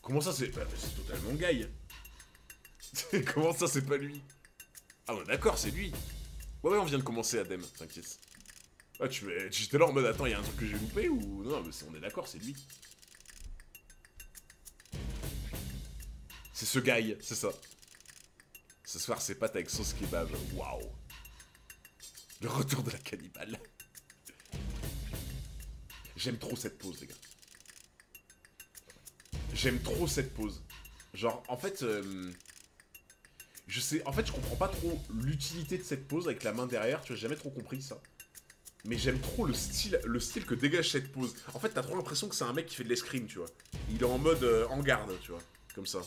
Comment ça, c'est... Bah, c'est totalement Guy. Comment ça, c'est pas lui? Ah ouais, d'accord, c'est lui. Ouais, on vient de commencer, Adem, t'inquiète. Ah, j'étais là en mode, attends, y'a un truc que j'ai loupé ou... Non, mais on est d'accord, c'est lui. C'est ce Guy, c'est ça. Ce soir, c'est pâtes avec sauce kebab. Waouh. Le retour de la cannibale. J'aime trop cette pause, les gars. J'aime trop cette pause. Genre, en fait... je sais... En fait, je comprends pas trop l'utilité de cette pose avec la main derrière. Tu vois, j'ai jamais trop compris ça. Mais j'aime trop le style que dégage cette pose. En fait, t'as trop l'impression que c'est un mec qui fait de l'escrime, tu vois. Il est en mode en garde, tu vois. Comme ça.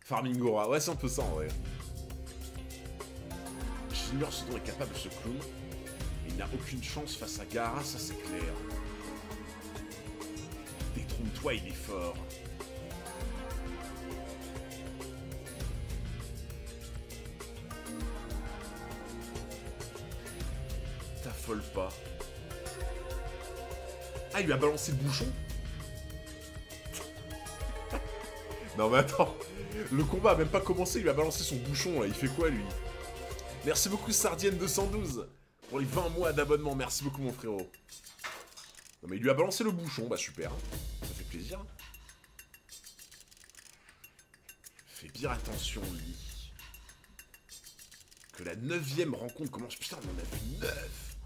Farmingora. Ouais, c'est un peu ça, en vrai. J'ignore ce dont est capable ce clown. Il n'a aucune chance face à Gaara, ça c'est clair. Détrompe-toi, il est fort. T'affole pas. Ah, il lui a balancé le bouchon. Non mais attends. Le combat a même pas commencé, il lui a balancé son bouchon, là. Il fait quoi, lui? Merci beaucoup, Sardienne212. Pour les 20 mois d'abonnement, merci beaucoup, mon frérot. Non mais il lui a balancé le bouchon, bah super. Ça fait plaisir. Fais bien attention, lui. Que la 9ème rencontre commence. Putain, on en a vu 9.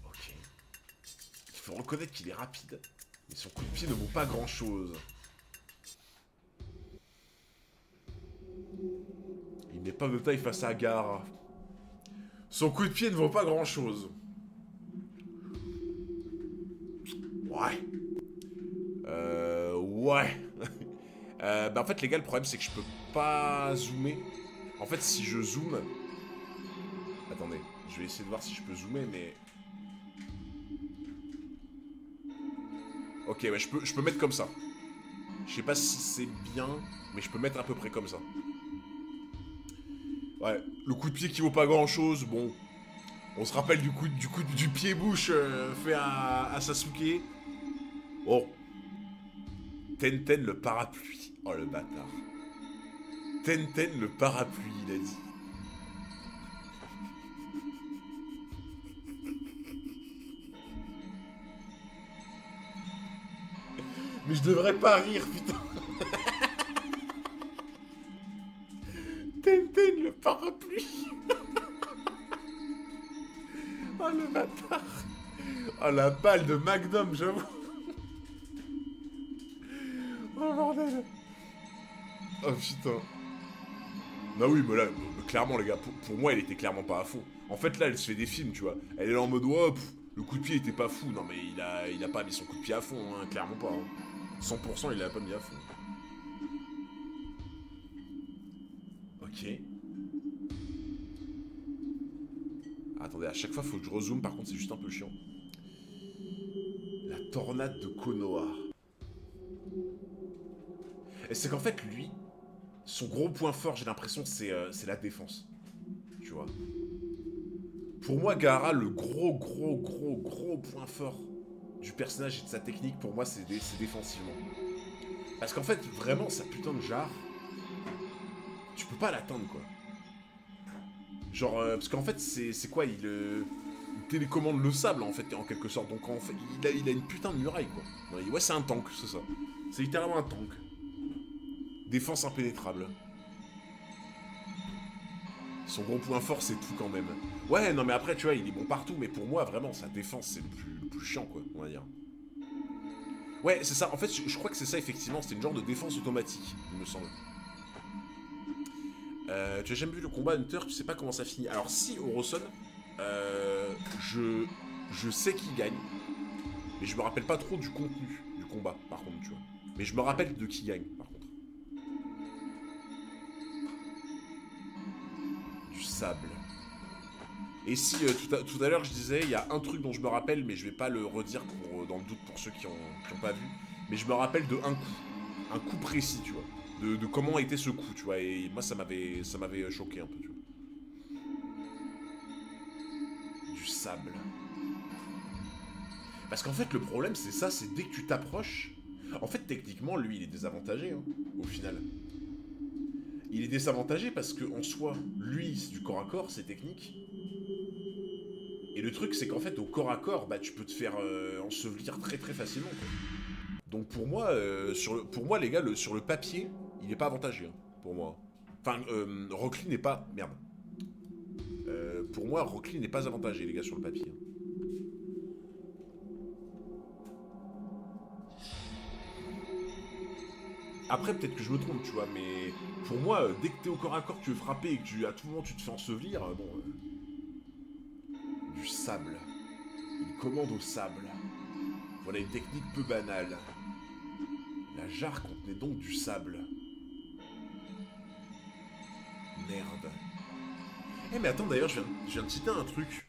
Ok. Il faut reconnaître qu'il est rapide. Mais son coup de pied ne vaut pas grand chose. Il n'est pas de taille face à Gaara. Son coup de pied ne vaut pas grand chose. Ouais. Ouais. Bah en fait les gars, le problème c'est que je peux pas zoomer. En fait si je zoome... Attendez, je vais essayer de voir si je peux zoomer mais... Ok, ouais, je peux mettre comme ça. Je sais pas si c'est bien, mais je peux mettre à peu près comme ça. Ouais, le coup de pied qui vaut pas grand chose, bon. On se rappelle du pied-bouche fait à Sasuke. Oh. Tenten le parapluie. Oh le bâtard. Tenten le parapluie, il a dit. Mais je devrais pas rire, putain. Tenten le parapluie. Oh le bâtard. Oh la balle de Magnum, j'avoue. Oh bordel. Oh putain. Bah oui, mais là, clairement les gars, pour moi elle était clairement pas à fond. En fait là elle se fait des films, tu vois. Elle est là en mode ouais, le coup de pied était pas fou. Non mais il a pas mis son coup de pied à fond, hein, clairement pas. Hein. 100% il l'a pas mis à fond. Ok. Attendez, à chaque fois faut que je rezoome, par contre c'est juste un peu chiant. La tornade de Konoha. Et c'est qu'en fait lui, son gros point fort j'ai l'impression que c'est la défense. Tu vois. Pour moi Gaara, le gros point fort du personnage et de sa technique, pour moi c'est défensivement. Parce qu'en fait, vraiment, sa putain de jarre, tu peux pas l'atteindre, quoi. Genre, parce qu'en fait, c'est quoi, il télécommande le sable, en fait, en quelque sorte. Donc, en fait, il a une putain de muraille, quoi. Ouais, c'est un tank, c'est ça. C'est littéralement un tank. Défense impénétrable. Son gros point fort, c'est tout, quand même. Ouais, non, mais après, tu vois, il est bon partout, mais pour moi, vraiment, sa défense, c'est le plus chiant, quoi, on va dire. Ouais, c'est ça. En fait, je crois que c'est ça, effectivement. C'était une genre de défense automatique, il me semble. Tu as jamais vu le combat Hunter, tu sais pas comment ça finit. Alors si, Oroson, je sais qui gagne, mais je me rappelle pas trop du contenu du combat, par contre, tu vois. Mais je me rappelle de qui gagne, par contre. Du sable. Et si, tout à l'heure, je disais, il y a un truc dont je me rappelle, mais je vais pas le redire dans le doute pour ceux qui ont pas vu, mais je me rappelle de un coup précis, tu vois. De comment était ce coup, tu vois, et moi ça m'avait choqué un peu, tu vois. Du sable. Parce qu'en fait, le problème, c'est ça, c'est dès que tu t'approches... En fait, techniquement, lui, il est désavantagé, hein, au final. Il est désavantagé parce que en soi, lui, c'est du corps à corps, c'est technique. Et le truc, c'est qu'en fait, au corps à corps, bah, tu peux te faire ensevelir très très facilement, quoi. Donc pour moi, pour moi les gars, sur le papier, il est pas avantagé, hein, pour moi. Enfin, Rock Lee n'est pas... Merde. Pour moi, Rock Lee n'est pas avantagé, les gars, sur le papier, hein. Après, peut-être que je me trompe, tu vois, mais pour moi, dès que t'es au corps à corps, tu veux frapper et que à tout moment tu te fais ensevelir, bon, du sable. Il commande au sable. Voilà une technique peu banale. La jarre contenait donc du sable. Merde. Eh mais attends, d'ailleurs, je viens de citer un truc.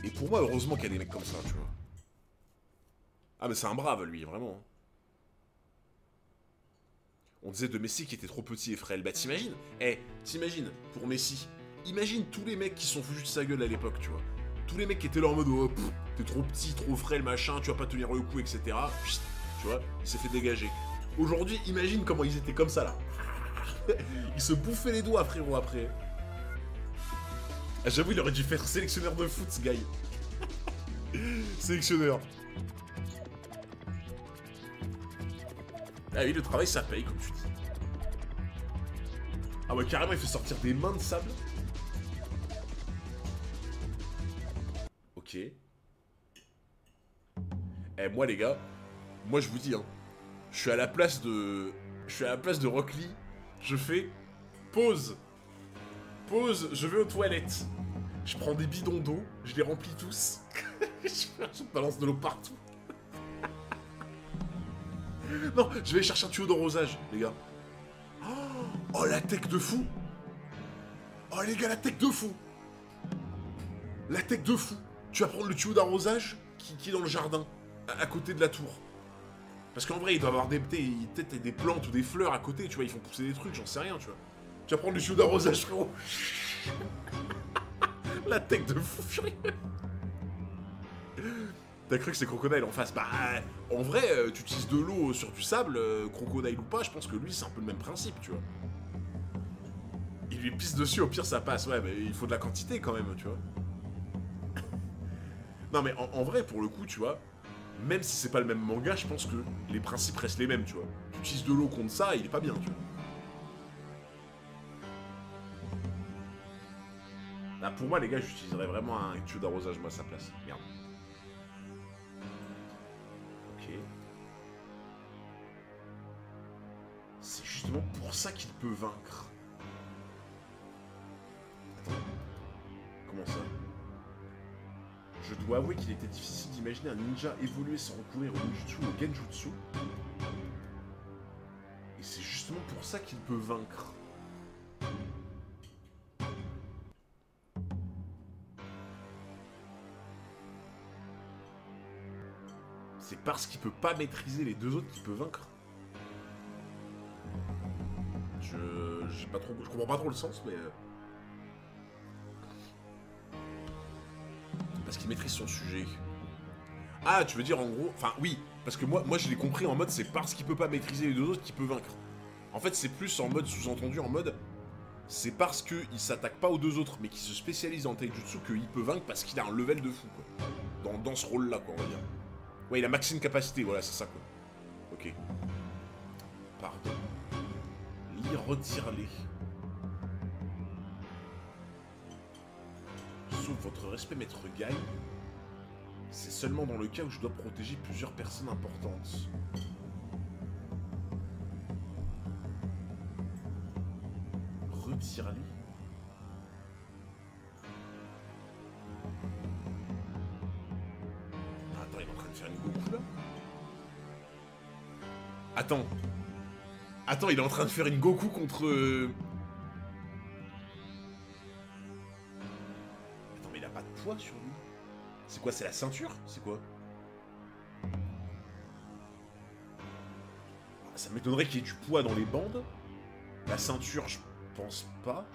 Et pour moi, heureusement qu'il y a des mecs comme ça, tu vois. Ah, mais c'est un brave, lui, vraiment. On disait de Messi qui était trop petit et frêle. Bah, t'imagines? T'imagines, pour Messi, imagine tous les mecs qui sont foutus de sa gueule à l'époque, tu vois. Tous les mecs qui étaient là en mode, oh, t'es trop petit, trop frêle, machin, tu vas pas tenir le coup, etc. Psst, tu vois, il s'est fait dégager. Aujourd'hui, imagine comment ils étaient comme ça, là. Ils se bouffaient les doigts, frérot, après. Ah, j'avoue, il aurait dû faire sélectionneur de foot, ce gars. Sélectionneur. Ah oui, le travail, ça paye, comme tu dis. Ah ouais, carrément, il fait sortir des mains de sable. Ok. Moi, les gars, moi, je vous dis, hein, je suis à la place de Rock Lee. Je fais pause. Pause, je vais aux toilettes. Je prends des bidons d'eau, je les remplis tous. je balance de l'eau partout. Non, je vais chercher un tuyau d'arrosage, les gars. Oh, la tech de fou. Oh, les gars, la tech de fou. La tech de fou. Tu vas prendre le tuyau d'arrosage qui est dans le jardin, à côté de la tour. Parce qu'en vrai, il doit y avoir peut-être des plantes ou des fleurs à côté, tu vois, ils font pousser des trucs, j'en sais rien, tu vois. Tu vas prendre le tuyau d'arrosage, frérot. La tech de fou furieux. T'as cru que c'est Crocodile en face? Bah, en vrai, tu utilises de l'eau sur du sable, Crocodile ou pas, je pense que lui, c'est un peu le même principe, tu vois. Il lui pisse dessus, au pire, ça passe. Ouais, mais il faut de la quantité, quand même, tu vois. Non, mais en vrai, pour le coup, tu vois, même si c'est pas le même manga, je pense que les principes restent les mêmes, tu vois. Tu utilises de l'eau contre ça, il est pas bien, tu vois. Là, pour moi, les gars, j'utiliserais vraiment un tuyau d'arrosage, moi, à sa place. Merde. Ok. C'est justement pour ça qu'il peut vaincre. Attends. Comment ça? Je dois avouer qu'il était difficile d'imaginer un ninja évoluer sans recourir au ninjutsu ou au genjutsu. Et c'est justement pour ça qu'il peut vaincre. C'est parce qu'il peut pas maîtriser les deux autres qu'il peut vaincre. Je comprends pas trop le sens, mais... Parce qu'il maîtrise son sujet. Ah, tu veux dire en gros... Enfin, oui, parce que moi je l'ai compris en mode c'est parce qu'il peut pas maîtriser les deux autres qu'il peut vaincre. En fait, c'est plus en mode sous-entendu, en mode... C'est parce qu'il s'attaque pas aux deux autres, mais qu'il se spécialise en taijutsu qu'il peut vaincre parce qu'il a un level de fou, quoi. Dans ce rôle-là, quoi, on va dire. Ouais, il a maximum capacité, voilà, c'est ça, quoi. Ok. Pardon. Retire-les. Sauf votre respect, maître Guy. C'est seulement dans le cas où je dois protéger plusieurs personnes importantes. Retire-les. Attends, il est en train de faire une Goku, là? Attends. Attends, il est en train de faire une Goku contre... Attends, mais il a pas de poids sur lui. C'est quoi, c'est la ceinture? C'est quoi? Ça m'étonnerait qu'il y ait du poids dans les bandes. La ceinture, je pense pas.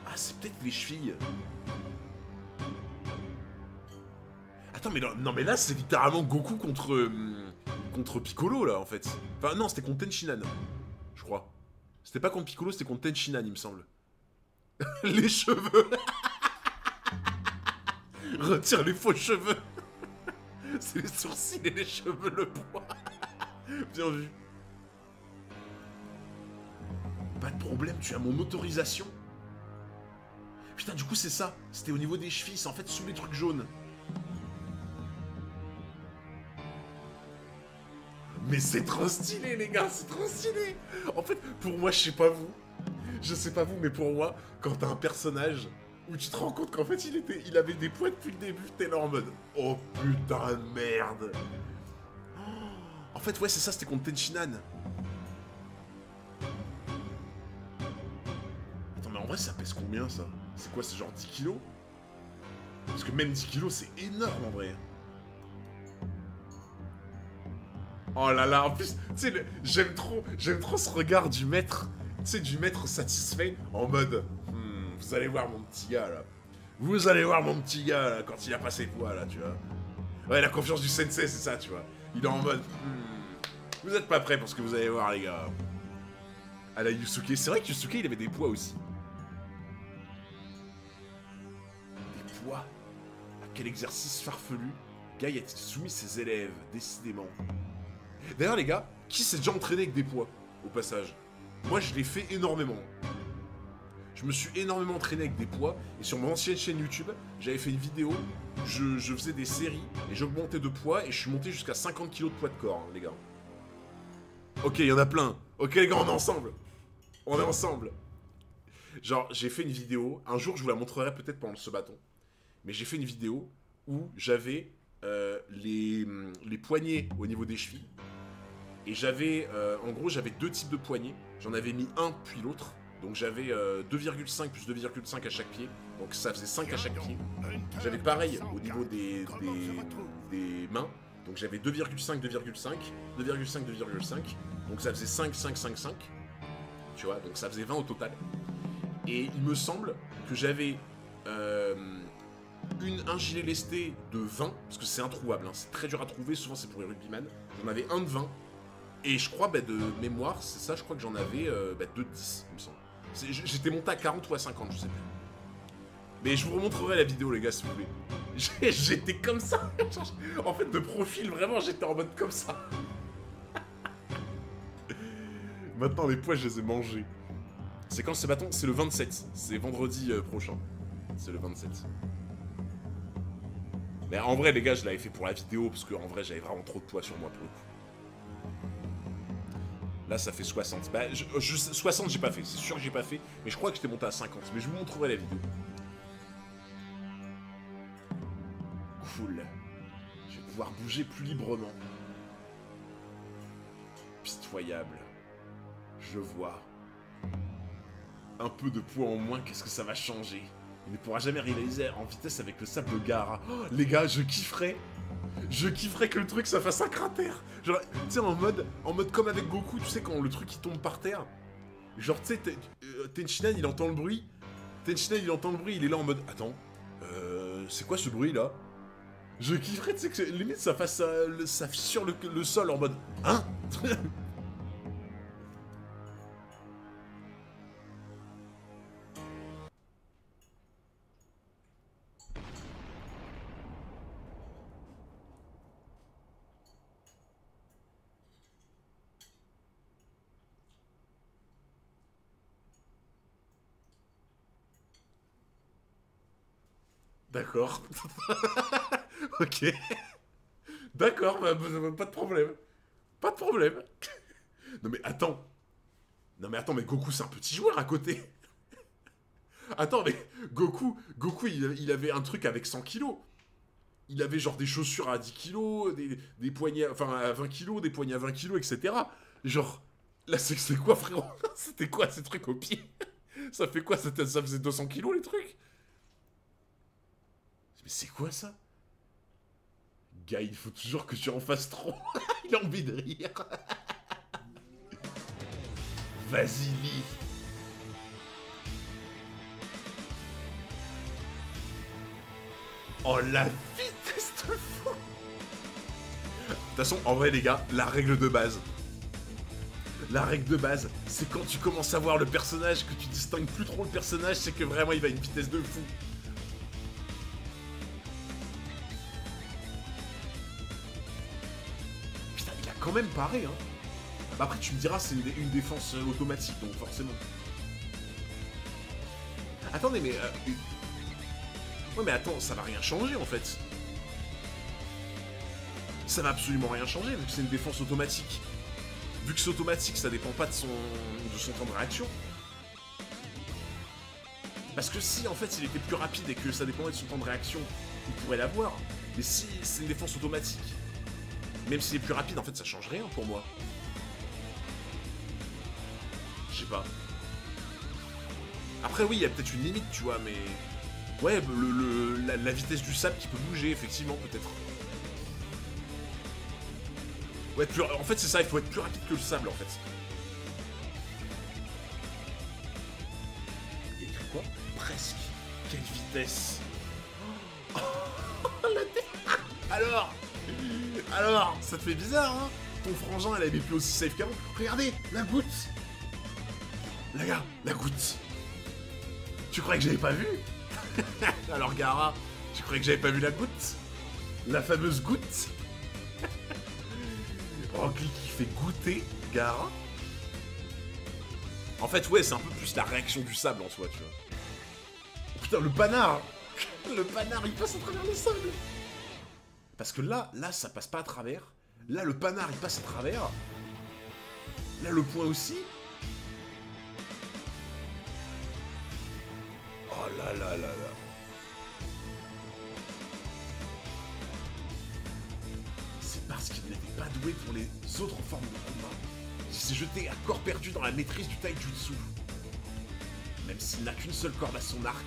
Ah, c'est peut-être les chevilles. Attends, mais non, mais là, c'est littéralement Goku contre Piccolo, là, en fait. Enfin, non, c'était contre Tenshinhan, je crois. C'était pas contre Piccolo, c'était contre Tenshinhan, il me semble. Les cheveux. Retire les faux cheveux. C'est les sourcils et les cheveux, le poids. Bien vu. Pas de problème, tu as mon autorisation. Putain, du coup, c'est ça. C'était au niveau des chevilles, c'est en fait sous les trucs jaunes. Mais c'est trop stylé, les gars, c'est trop stylé. En fait, pour moi, je sais pas vous, mais pour moi, quand t'as un personnage où tu te rends compte qu'en fait, il avait des poids depuis le début, t'es là en mode, oh putain de merde. En fait, ouais, c'est ça, c'était contre Tenshinhan. Attends, mais en vrai, ça pèse combien, ça? C'est quoi, c'est genre 10 kilos? Parce que même 10 kilos, c'est énorme en vrai. Oh là là, en plus, tu sais, j'aime trop ce regard du maître, tu sais, du maître satisfait, en mode, vous allez voir mon petit gars, là. Vous allez voir mon petit gars, là, quand il a passé quoi, là, tu vois. Ouais, la confiance du sensei, c'est ça, tu vois. Il est en mode, vous êtes pas prêts pour ce que vous allez voir, les gars. À la Yusuke, c'est vrai que Yusuke, il avait des poids aussi. Des poids? À quel exercice farfelu Guy a-t-il soumis ses élèves, décidément. D'ailleurs, les gars, qui s'est déjà entraîné avec des poids, au passage? Moi, je l'ai fait énormément. Je me suis énormément entraîné avec des poids, et sur mon ancienne chaîne YouTube, j'avais fait une vidéo, je faisais des séries, et j'augmentais de poids, et je suis monté jusqu'à 50 kilos de poids de corps, hein, les gars. Ok, il y en a plein. Ok, les gars, on est ensemble. On est ensemble. Genre, j'ai fait une vidéo, un jour, je vous la montrerai peut-être pendant ce bâton, mais j'ai fait une vidéo où j'avais les poignets au niveau des chevilles. Et j'avais, en gros, j'avais deux types de poignets. J'en avais mis un puis l'autre. Donc j'avais 2,5 plus 2,5 à chaque pied. Donc ça faisait 5 à chaque pied. J'avais pareil au niveau des mains. Donc j'avais 2,5, 2,5, 2,5, 2,5. Donc ça faisait 5, 5, 5, 5. Tu vois, donc ça faisait 20 au total. Et il me semble que j'avais un gilet lesté de 20. Parce que c'est introuvable, hein. C'est très dur à trouver. Souvent c'est pour les rugbyman. J'en avais un de 20. Et je crois, de mémoire, c'est ça, je crois que j'en avais 2 de 10, il me semble. J'étais monté à 40 ou à 50, je sais plus. Mais je vous remontrerai la vidéo, les gars, si vous voulez. J'étais comme ça. En fait, de profil, vraiment, j'étais en mode comme ça. Maintenant, les poids, je les ai mangés. C'est quand ce bâton? C'est le 27. C'est vendredi prochain. C'est le 27. Mais en vrai, les gars, je l'avais fait pour la vidéo, parce qu'en vrai, j'avais vraiment trop de poids sur moi, pour le coup. Là, ça fait 60. Bah, 60, j'ai pas fait. C'est sûr que j'ai pas fait. Mais je crois que j'étais monté à 50. Mais je vous montrerai la vidéo. Cool. Je vais pouvoir bouger plus librement. Pitoyable. Je vois. Un peu de poids en moins, qu'est-ce que ça va changer? Il ne pourra jamais réaliser en vitesse avec le sable de Gaara. Oh, les gars, je kifferais. Je kifferais que le truc ça fasse un cratère. Genre, tu sais, en mode comme avec Goku, tu sais, quand le truc il tombe par terre. Genre, tu sais, Tenshinhan il entend le bruit. Tenshinhan il entend le bruit, il est là en mode, attends, c'est quoi ce bruit là? Je kifferais, tu sais, que limite ça fasse ça fissure le sol en mode, hein? D'accord. Ok. D'accord, bah, pas de problème. Pas de problème. Non mais attends. Non mais attends, mais Goku c'est un petit joueur à côté. Attends, mais Goku il avait un truc avec 100 kilos. Il avait genre des chaussures à 10 kilos, des poignets, enfin à 20 kilos, des poignets à 20 kilos, etc. Genre, là c'est quoi frérot? C'était quoi ces trucs au pied? Ça fait quoi? Ça faisait 200 kilos les trucs? Mais c'est quoi ça? Gars, il faut toujours que tu en fasses trop. Il a envie de rire. Vas-y, lis. Oh la vitesse de fou. De toute façon, en vrai les gars, la règle de base. La règle de base, c'est quand tu commences à voir le personnage, que tu distingues plus trop le personnage, c'est que vraiment il va à une vitesse de fou. Putain, il a quand même paré, hein. Bah après, tu me diras, c'est une défense automatique, donc forcément. Attendez, mais... Ouais, mais attends, ça va rien changer, en fait. Ça va absolument rien changer, vu que c'est une défense automatique. Vu que c'est automatique, ça dépend pas de son temps de réaction. Parce que si, en fait, il était plus rapide et que ça dépendait de son temps de réaction, il pourrait l'avoir. Mais si c'est une défense automatique, même s'il est plus rapide, en fait, ça change rien pour moi. Je sais pas. Après, oui, il y a peut-être une limite, tu vois, mais... Ouais, la vitesse du sable qui peut bouger, effectivement, peut-être. Ouais, en fait, c'est ça, il faut être plus rapide que le sable, en fait. Il y a écrit quoi? Presque. Quelle vitesse. Alors Alors, ça te fait bizarre, hein? Ton frangin, elle avait plus aussi safe qu'avant. Regardez, la goutte. Les gars, la goutte. Tu croyais que j'avais pas vu? Alors, Gara, tu croyais que j'avais pas vu la goutte? La fameuse goutte? Rockly qui fait goûter Gara. En fait, ouais, c'est un peu plus la réaction du sable en soi, tu vois. Oh, putain, le panard. Le panard, il passe à travers le sable. Parce que là, ça passe pas à travers. Là, le panard, il passe à travers. Là, le point aussi. Oh là là là là. C'est parce qu'il n'était pas doué pour les autres formes de combat. Il s'est jeté à corps perdu dans la maîtrise du taijutsu. Même s'il n'a qu'une seule corde à son arc,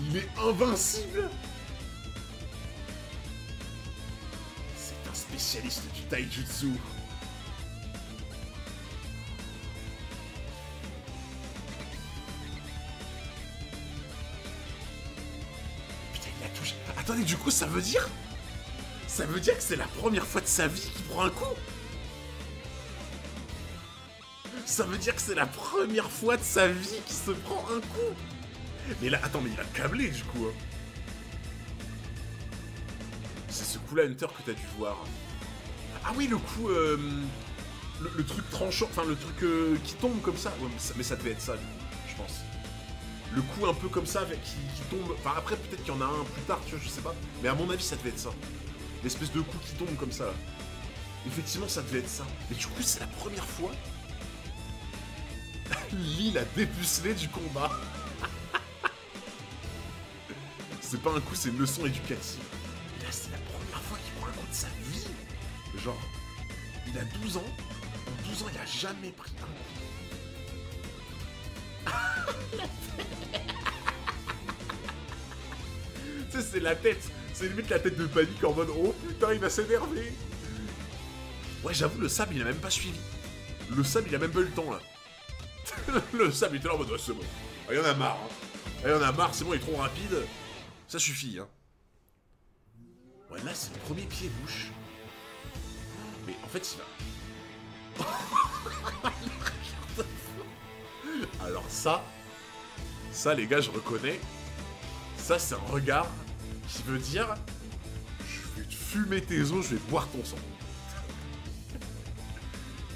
il est invincible. C'est un spécialiste du taijutsu. Putain, il a touché. Attendez, du coup, ça veut dire... Ça veut dire que c'est la première fois de sa vie qu'il prend un coup. Ça veut dire que c'est la première fois de sa vie qu'il se prend un coup. Mais là, attends, mais il a câblé du coup. Hein. C'est ce coup-là, Hunter, que t'as dû voir. Ah oui, le coup... le truc tranchant, enfin le truc qui tombe comme ça. Ouais, mais ça devait être ça, du coup, je pense. Le coup un peu comme ça, qui tombe... Enfin, après, peut-être qu'il y en a un plus tard, tu vois, je sais pas. Mais à mon avis, ça devait être ça. L'espèce de coup qui tombe comme ça, là. Effectivement, ça devait être ça. Mais du coup, c'est la première fois... Lee a dépucelé du combat. C'est pas un coup, c'est une leçon éducative. Là, c'est la première fois qu'il prend un coup de sa vie. Genre, il a 12 ans. En 12 ans, il a jamais pris un coup. Tu sais, c'est la tête. C'est limite la tête de panique en mode oh putain, il va s'énerver. Ouais, j'avoue, le sable, il a même pas suivi. Le sable, il a même pas eu le temps, là. Le sable, il était là en mode, oh, c'est bon. Ah, il y en a marre. Hein. Ah, il y en a marre, c'est bon, il est trop rapide. Ça suffit, hein. Ouais, là, c'est le premier pied-bouche. Mais en fait, il va... Alors ça, les gars, je reconnais. Ça, c'est un regard qui veut dire... Je vais te fumer tes os, je vais boire ton sang.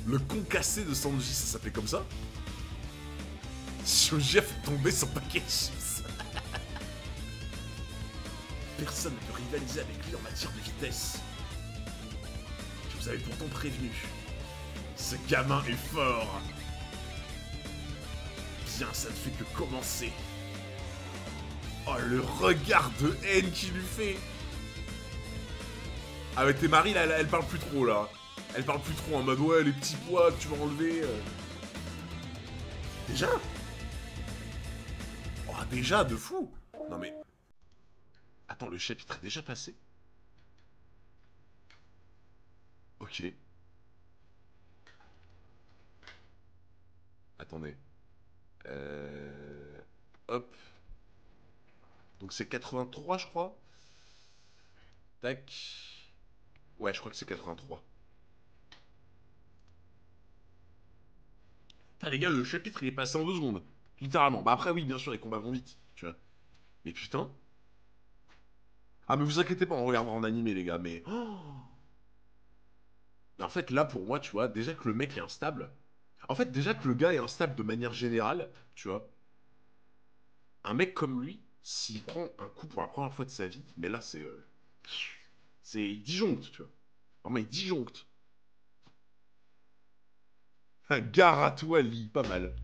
Le concassé de Sanji, ça s'appelait comme ça. Shoji a fait tomber son paquet de chips. Personne ne peut rivaliser avec lui en matière de vitesse. Je vous avais pourtant prévenu. Ce gamin est fort. Bien, ça ne fait que commencer. Oh, le regard de haine qu'il lui fait. Ah mais t'es Marie, là, elle parle plus trop, là. Elle parle plus trop en mode, ouais, les petits poids que tu vas enlever. Déjà? Oh, déjà, de fou. Non mais... Attends, le chapitre est déjà passé? Ok. Attendez. Hop. Donc c'est 83, je crois. Tac. Ouais, je crois que c'est 83. Putain, les gars, le chapitre, il est passé en 2 secondes. Littéralement. Bah après, oui, bien sûr, les combats vont vite, tu vois. Mais putain. Ah, mais vous inquiétez pas, on regardera en animé, les gars, mais... Oh, en fait, là, pour moi, tu vois, déjà que le mec est instable... En fait, déjà que le gars est instable de manière générale, tu vois, un mec comme lui, s'il prend un coup pour la première fois de sa vie, mais là, c'est... c'est... Il disjoncte, tu vois. Vraiment, il disjoncte. Un gare à toi, lit, pas mal.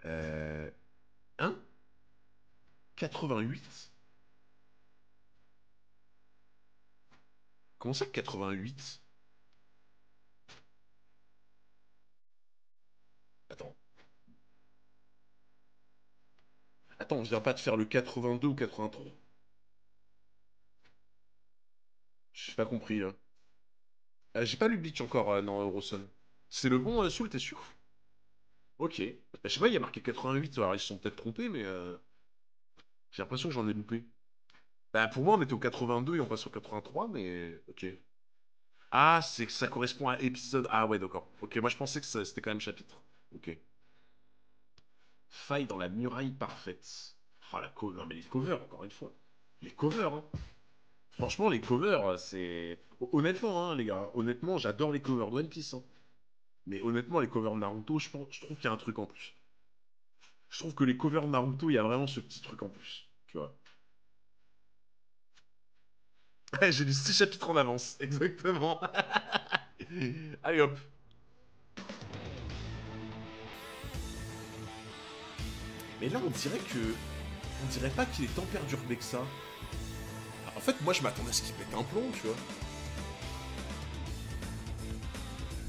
Euh... Hein? 88? Comment ça, 88? Attends. attends, on vient pas de faire le 82 ou 83. J'ai pas compris, là. J'ai pas lu Bleach encore, non, Rawson. C'est le bon, Soul, t'es sûr? Ok. Bah, je sais pas, il y a marqué 88, alors ils se sont peut-être trompés, mais j'ai l'impression que j'en ai loupé. Bah, pour moi, on était au 82 et on passe au 83, mais ok. Ah, c'est que ça correspond à épisode. Ah ouais, d'accord. Ok, moi je pensais que c'était quand même chapitre. Ok. Faille dans la muraille parfaite. Oh la cover, non mais les covers, encore une fois. Les covers, hein. Franchement, les covers, c'est. Honnêtement, hein, les gars, honnêtement, j'adore les covers de One Piece, hein. Mais honnêtement, les covers de Naruto, je trouve qu'il y a un truc en plus. Je trouve que les covers de Naruto, il y a vraiment ce petit truc en plus. Tu vois. J'ai lu 6 chapitres en avance, exactement. Allez hop. Mais là, on dirait que. On dirait pas qu'il est tant perturbé que ça. En fait, moi, je m'attendais à ce qu'il pète un plomb, tu vois.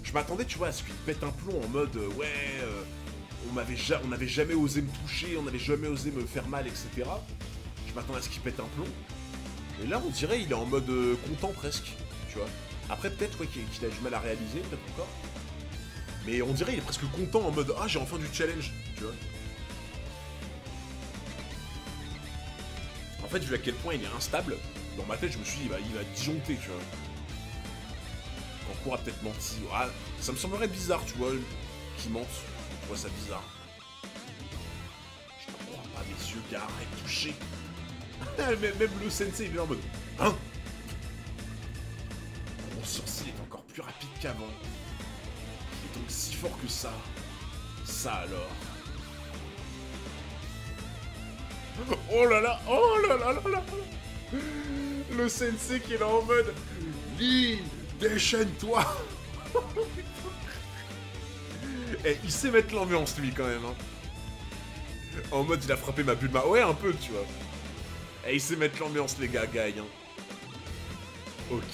Je m'attendais, tu vois, à ce qu'il pète un plomb en mode ouais, on n'avait jamais osé me toucher, on n'avait jamais osé me faire mal, etc. Je m'attendais à ce qu'il pète un plomb. Et là, on dirait il est en mode content presque, tu vois. Après, peut-être ouais, qu'il a du mal à réaliser, peut-être encore. Mais on dirait il est presque content en mode ah, j'ai enfin du challenge, tu vois. En fait, vu à quel point il est instable, dans ma tête, je me suis dit, il va disjoncter, tu vois. Kanko a peut-être menti. Ah, ça me semblerait bizarre, tu vois, qu'il mente. Je vois ça bizarre. Je ne crois pas, mes yeux, gars, arrête de toucher. Même le sensei, il est en mode hein. Mon sourcil est encore plus rapide qu'avant. Il est donc si fort que ça. Ça alors. Oh là là, oh là là là là. Le sensei qui est là en mode Lee, déchaîne-toi. Eh, il sait mettre l'ambiance lui quand même, hein. En mode il a frappé ma Bulma. Ouais, un peu, tu vois. Et il sait mettre l'ambiance, les gars, Guy, hein. Ok.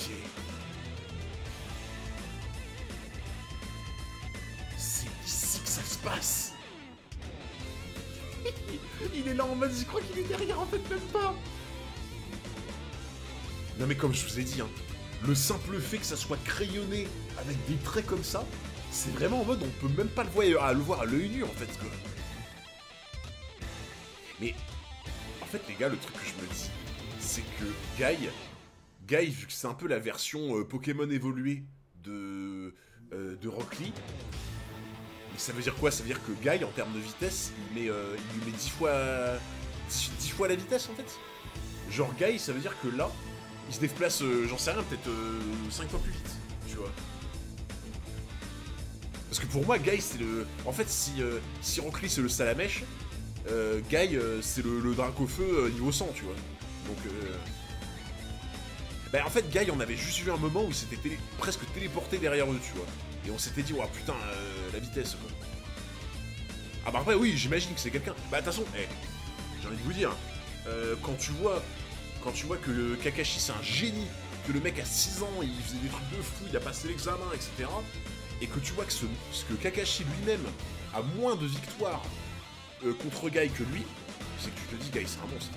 C'est ici que ça se passe. Il est là en mode, je crois qu'il est derrière, en fait, même pas. Non mais comme je vous ai dit, hein, le simple fait que ça soit crayonné avec des traits comme ça, c'est vraiment en mode, on peut même pas le voir à l'œil nu, en fait, quoi. Mais, en fait, les gars, le truc que je me dis, c'est que Guy, vu que c'est un peu la version Pokémon évoluée de Rock Lee, mais ça veut dire quoi? Ça veut dire que Guy, en termes de vitesse, il lui met 10 fois la vitesse, en fait. Genre, Guy, ça veut dire que là, il se déplace, j'en sais rien, peut-être 5 fois plus vite, tu vois. Parce que pour moi, Guy, c'est le... En fait, si Rock Lee, c'est le Salamèche, Guy, c'est le Dracofeu niveau 100, tu vois. Donc, bah, en fait, Guy, on avait juste vu un moment où il s'était presque téléporté derrière eux, tu vois. Et on s'était dit, oh putain, la vitesse, quoi. Ah bah après, oui, j'imagine que c'est quelqu'un... Bah, de toute façon, j'ai envie de vous dire, quand tu vois que le Kakashi, c'est un génie, que le mec a 6 ans, il faisait des trucs de fou, il a passé l'examen, etc. Et que tu vois que Kakashi lui-même a moins de victoires contre Guy que lui, c'est que tu te dis, Guy, c'est un monstre.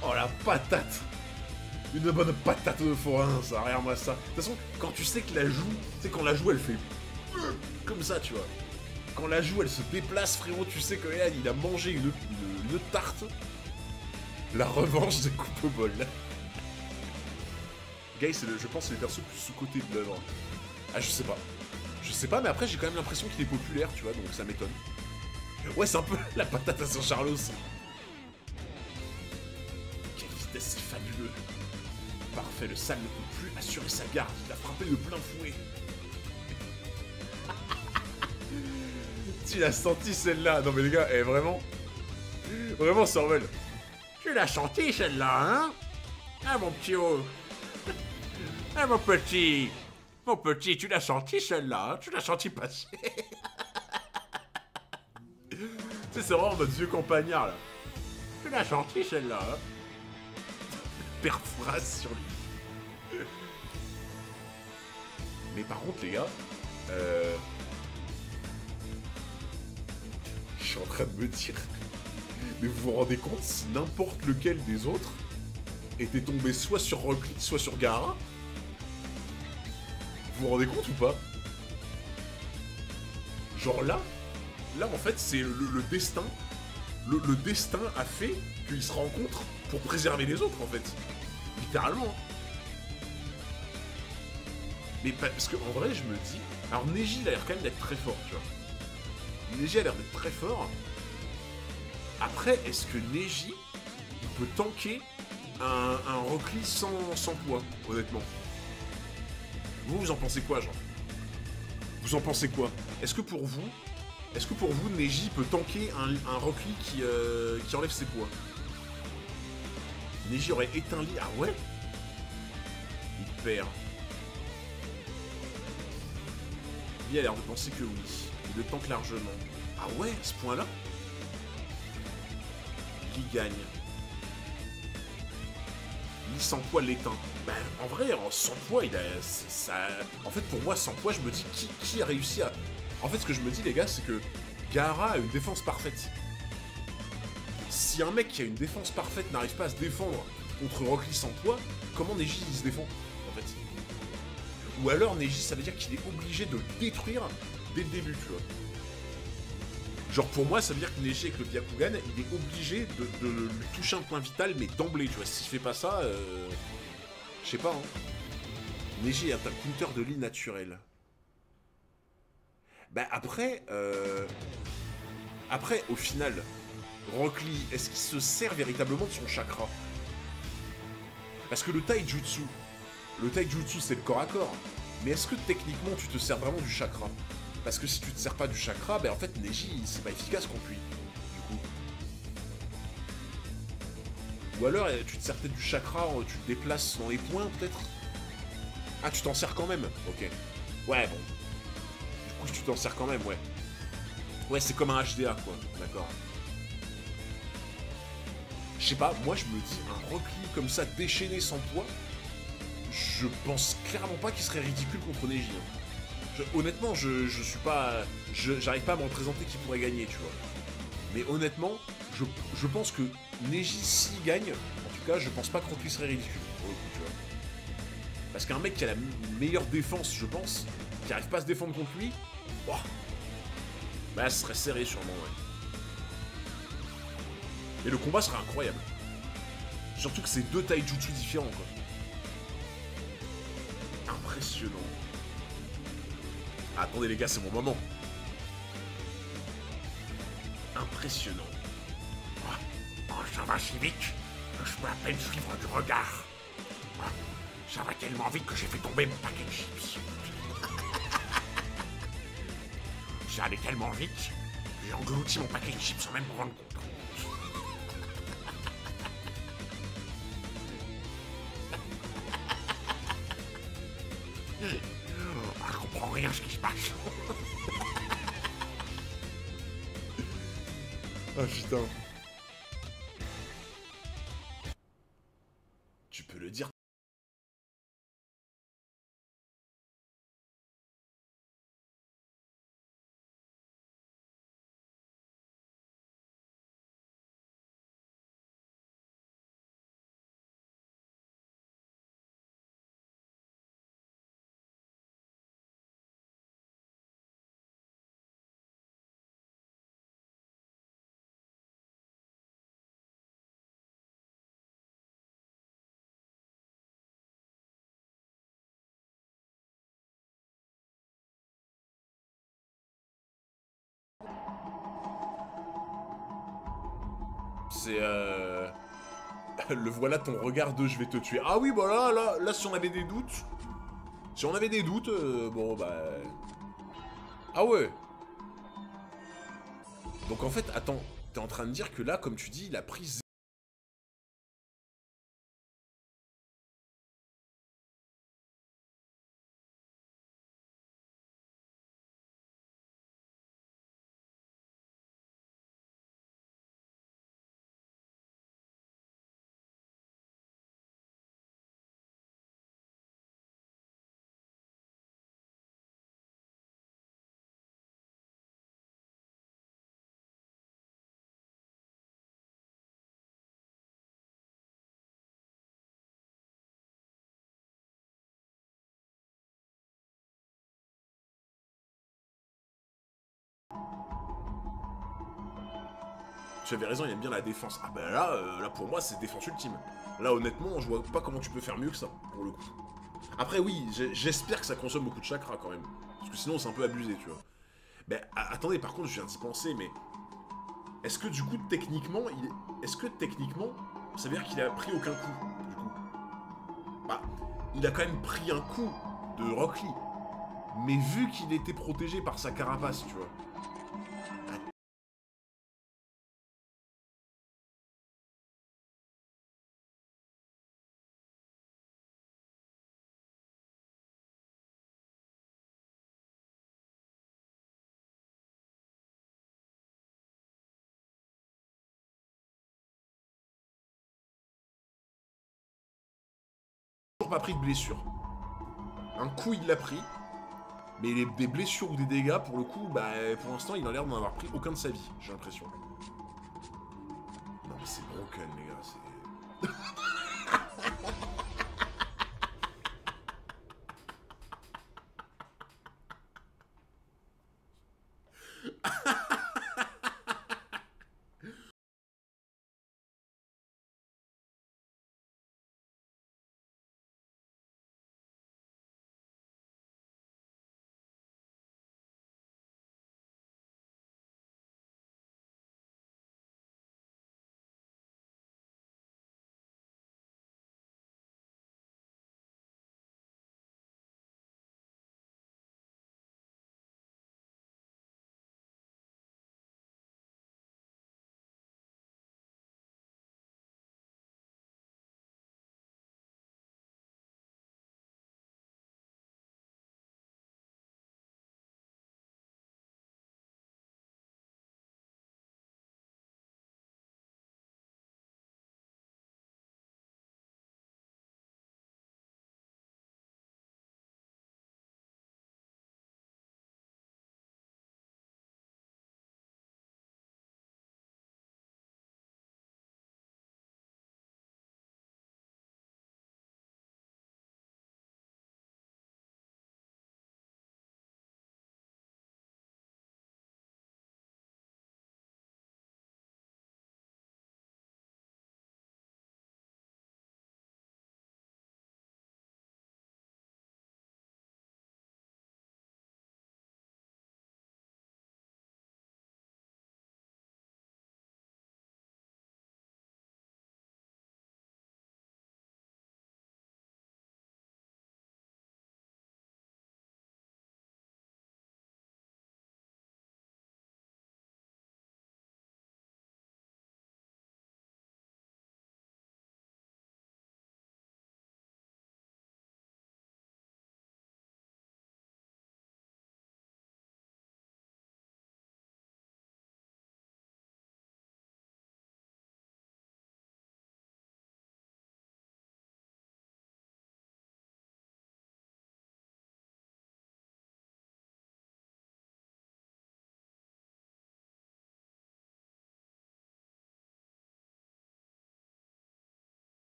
Oh la patate! Une bonne patate de forain, ça, regarde-moi ça. De toute façon, quand tu sais que la joue, tu sais quand la joue elle fait comme ça, tu vois. Quand la joue elle se déplace, frérot, tu sais que là, il a mangé une tarte. La revanche de coupe au bol. Guy, je pense, c'est le perso plus sous-côté de l'œuvre. Ah, je sais pas. Je sais pas, mais après, j'ai quand même l'impression qu'il est populaire, tu vois, donc ça m'étonne. Ouais, c'est un peu la patate à Saint-Charlos. Quelle vitesse, c'est fabuleux. Parfait, le sale ne peut plus assurer sa garde. Il a frappé de plein fouet. Tu l'as senti celle-là? Non mais les gars, vraiment... Vraiment, Sorvel. Tu l'as senti celle-là, hein? Ah mon petit haut. Ah mon petit. Mon petit, tu l'as senti celle-là, hein? Tu l'as senti passer. Tu sais, c'est vraiment notre vieux campagnard, là. Tu l'as senti celle-là, hein? perfrasse sur lui. Mais par contre, les gars, je suis en train de me dire, mais vous vous rendez compte si n'importe lequel des autres était tombé soit sur Rock Lee, soit sur Gaara? Vous vous rendez compte ou pas? Genre là en fait, c'est le destin. Le destin a fait qu'ils se rencontrent pour préserver les autres, en fait. Littéralement. Mais parce qu'en vrai, je me dis... Alors, Neji, il a l'air quand même d'être très fort, tu vois. Neji a l'air d'être très fort. Après, est-ce que Neji, il peut tanker un Rock Lee sans poids, honnêtement? Vous en pensez quoi, genre? Vous en pensez quoi? Est-ce que pour vous, Neji peut tanker un Rock Lee qui enlève ses poids? Neji aurait éteint Lee. Ah ouais? Il perd. Lee a l'air de penser que oui. Il le tank largement. Ah ouais, à ce point-là? Lee gagne. Lee sans poids l'éteint. Ben, en vrai, sans poids, il a... Ça... En fait, pour moi, sans poids, je me dis qui a réussi à... En fait, ce que je me dis, les gars, c'est que Gaara a une défense parfaite. Si un mec qui a une défense parfaite n'arrive pas à se défendre contre Rock Lee sans poids, comment Neji il se défend, en fait? Ou alors Neji, ça veut dire qu'il est obligé de le détruire dès le début, tu vois. Genre pour moi, ça veut dire que Neji avec le Byakugan, il est obligé de lui toucher un point vital, mais d'emblée, tu vois. S'il fait pas ça, je sais pas, hein. Neji est un counter de Lee naturel. Bah après, au final, Rock Lee, est-ce qu'il se sert véritablement de son chakra? Parce que le taijutsu c'est le corps à corps. Mais est-ce que techniquement tu te sers vraiment du chakra? Parce que si tu te sers pas du chakra, ben en fait Neji c'est pas efficace contre lui. Du coup. Ou alors tu te sers peut-être du chakra, tu te déplaces dans les points peut-être? Ah tu t'en sers quand même? Ok. Ouais bon. Du coup tu t'en sers quand même, ouais. Ouais c'est comme un HDA quoi, d'accord. Je sais pas, moi je me dis, un Rock Lee comme ça, déchaîné sans poids, je pense clairement pas qu'il serait ridicule contre Neji. Honnêtement, je suis pas... J'arrive pas à me représenter qui pourrait gagner, tu vois. Mais honnêtement, je pense que Neji, s'il gagne, en tout cas, je pense pas que Rock Lee serait ridicule, pour le coup, tu vois. Parce qu'un mec qui a la meilleure défense, je pense, qui arrive pas à se défendre contre lui, oh, bah, ce serait serré sûrement, ouais. Et le combat serait incroyable. Surtout que c'est deux taijutsu différents, quoi. Impressionnant. Ah, attendez les gars, c'est mon moment. Impressionnant. Oh, ça va si vite que je peux à peine suivre du regard. Oh, ça va tellement vite que j'ai fait tomber mon paquet de chips. Ça allait tellement vite que j'ai englouti mon paquet de chips sans même me rendre compte. Je comprends rien à ce qui se passe. Ah putain. Tu peux le dire. C'est le voilà ton regard de je vais te tuer. Ah oui, bah là, si on avait des doutes... Si on avait des doutes, bon bah... Ah ouais. Donc en fait, attends, t'es en train de dire que là, comme tu dis, il a pris tu avais raison, il aime bien la défense. Ah bah là pour moi, c'est défense ultime. Là, honnêtement, je vois pas comment tu peux faire mieux que ça, pour le coup. Après, oui, j'espère que ça consomme beaucoup de chakra, quand même. Parce que sinon, c'est un peu abusé, tu vois. Ben, attendez, par contre, je viens d'y penser, mais... Est-ce que, du coup, techniquement, Est-ce que, techniquement, ça veut dire qu'il a pris aucun coup, du coup? Bah, il a quand même pris un coup de Rock Lee. Mais vu qu'il était protégé par sa carapace, tu vois... Toujours pas pris de blessure. Un coup, il l'a pris. Mais des blessures ou des dégâts, pour le coup, bah, pour l'instant, il a l'air d'en avoir pris aucun de sa vie, j'ai l'impression. Non, mais c'est broken, les gars, c'est...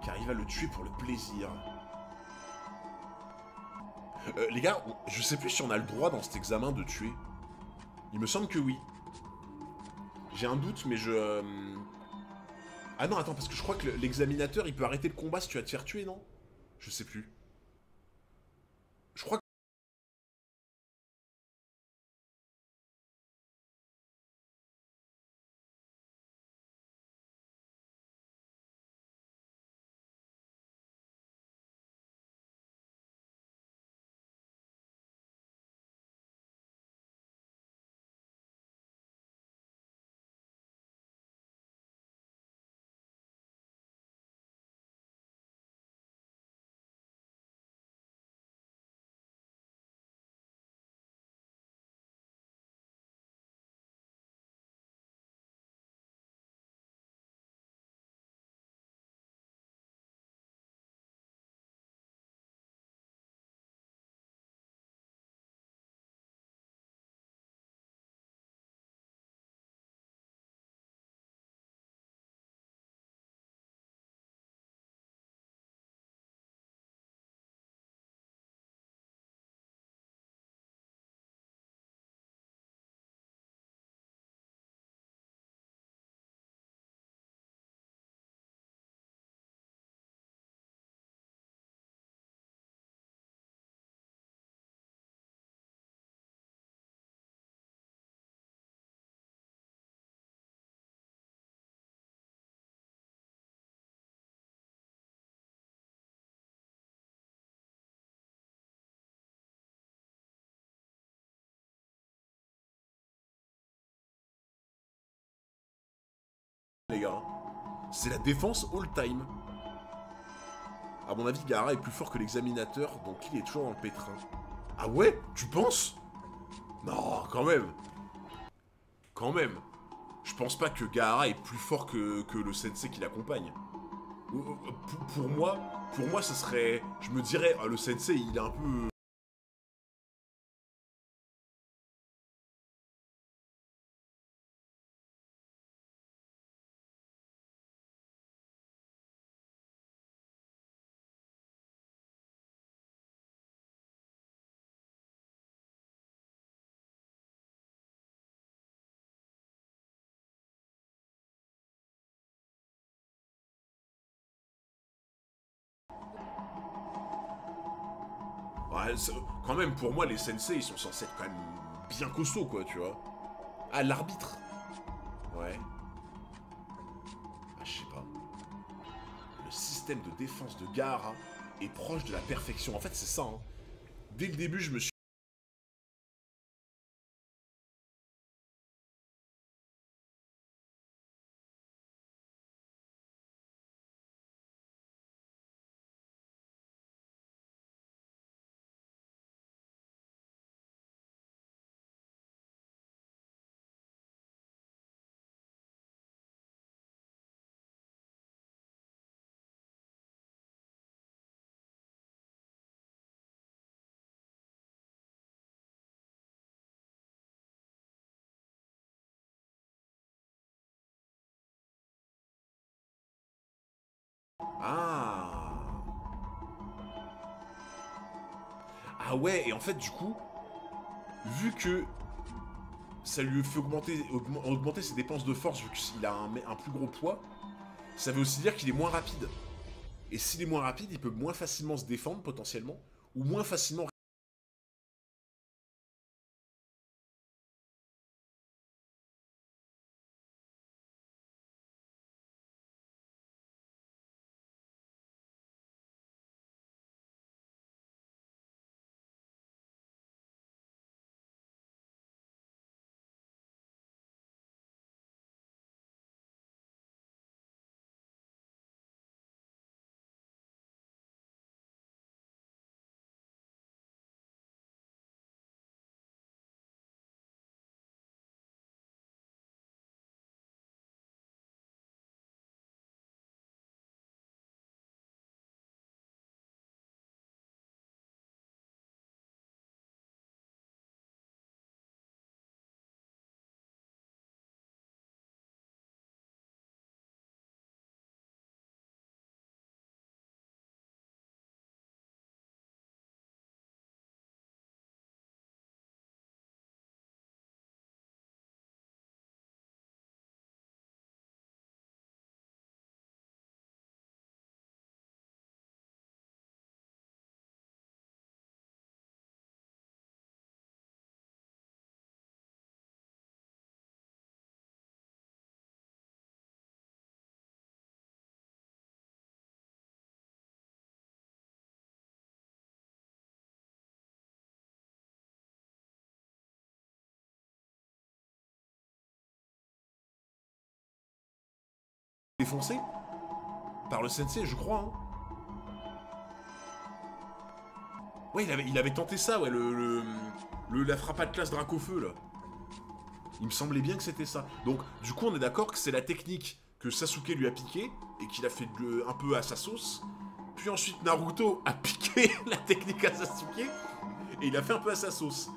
Qui arrive à le tuer pour le plaisir. Les gars, je sais plus si on a le droit dans cet examen de tuer. Il me semble que oui. J'ai un doute, mais Ah non, attends, parce que je crois que l'examinateur, il peut arrêter le combat si tu vas te faire tuer, non? Je sais plus. Je crois que... Les gars, c'est la défense all-time. À mon avis, Gaara est plus fort que l'examinateur, donc il est toujours dans le pétrin. Ah ouais? Tu penses? Non, quand même. Quand même. Je pense pas que Gaara est plus fort que le sensei qui l'accompagne. Pour moi, ce serait... Je me dirais, ah, le sensei, il est un peu... Ouais, quand même, pour moi, les sensei, ils sont censés être quand même bien costauds, quoi, tu vois. Ah, l'arbitre. Ouais. Ah, je sais pas. Le système de défense de Gaara est proche de la perfection. En fait, c'est ça, hein. Dès le début, je me suis... Ah. Ah ouais, et en fait, du coup, vu que ça lui fait augmenter ses dépenses de force, vu qu'il a un plus gros poids, ça veut aussi dire qu'il est moins rapide. Et s'il est moins rapide, il peut moins facilement se défendre, potentiellement, ou moins facilement défoncé par le sensei, je crois. Hein. Ouais, il avait tenté ça, ouais, la frappe Atlas Dracofeu, là. Il me semblait bien que c'était ça. Donc, du coup, on est d'accord que c'est la technique que Sasuke lui a piqué et qu'il a fait un peu à sa sauce. Puis ensuite, Naruto a piqué la technique à Sasuke et il a fait un peu à sa sauce.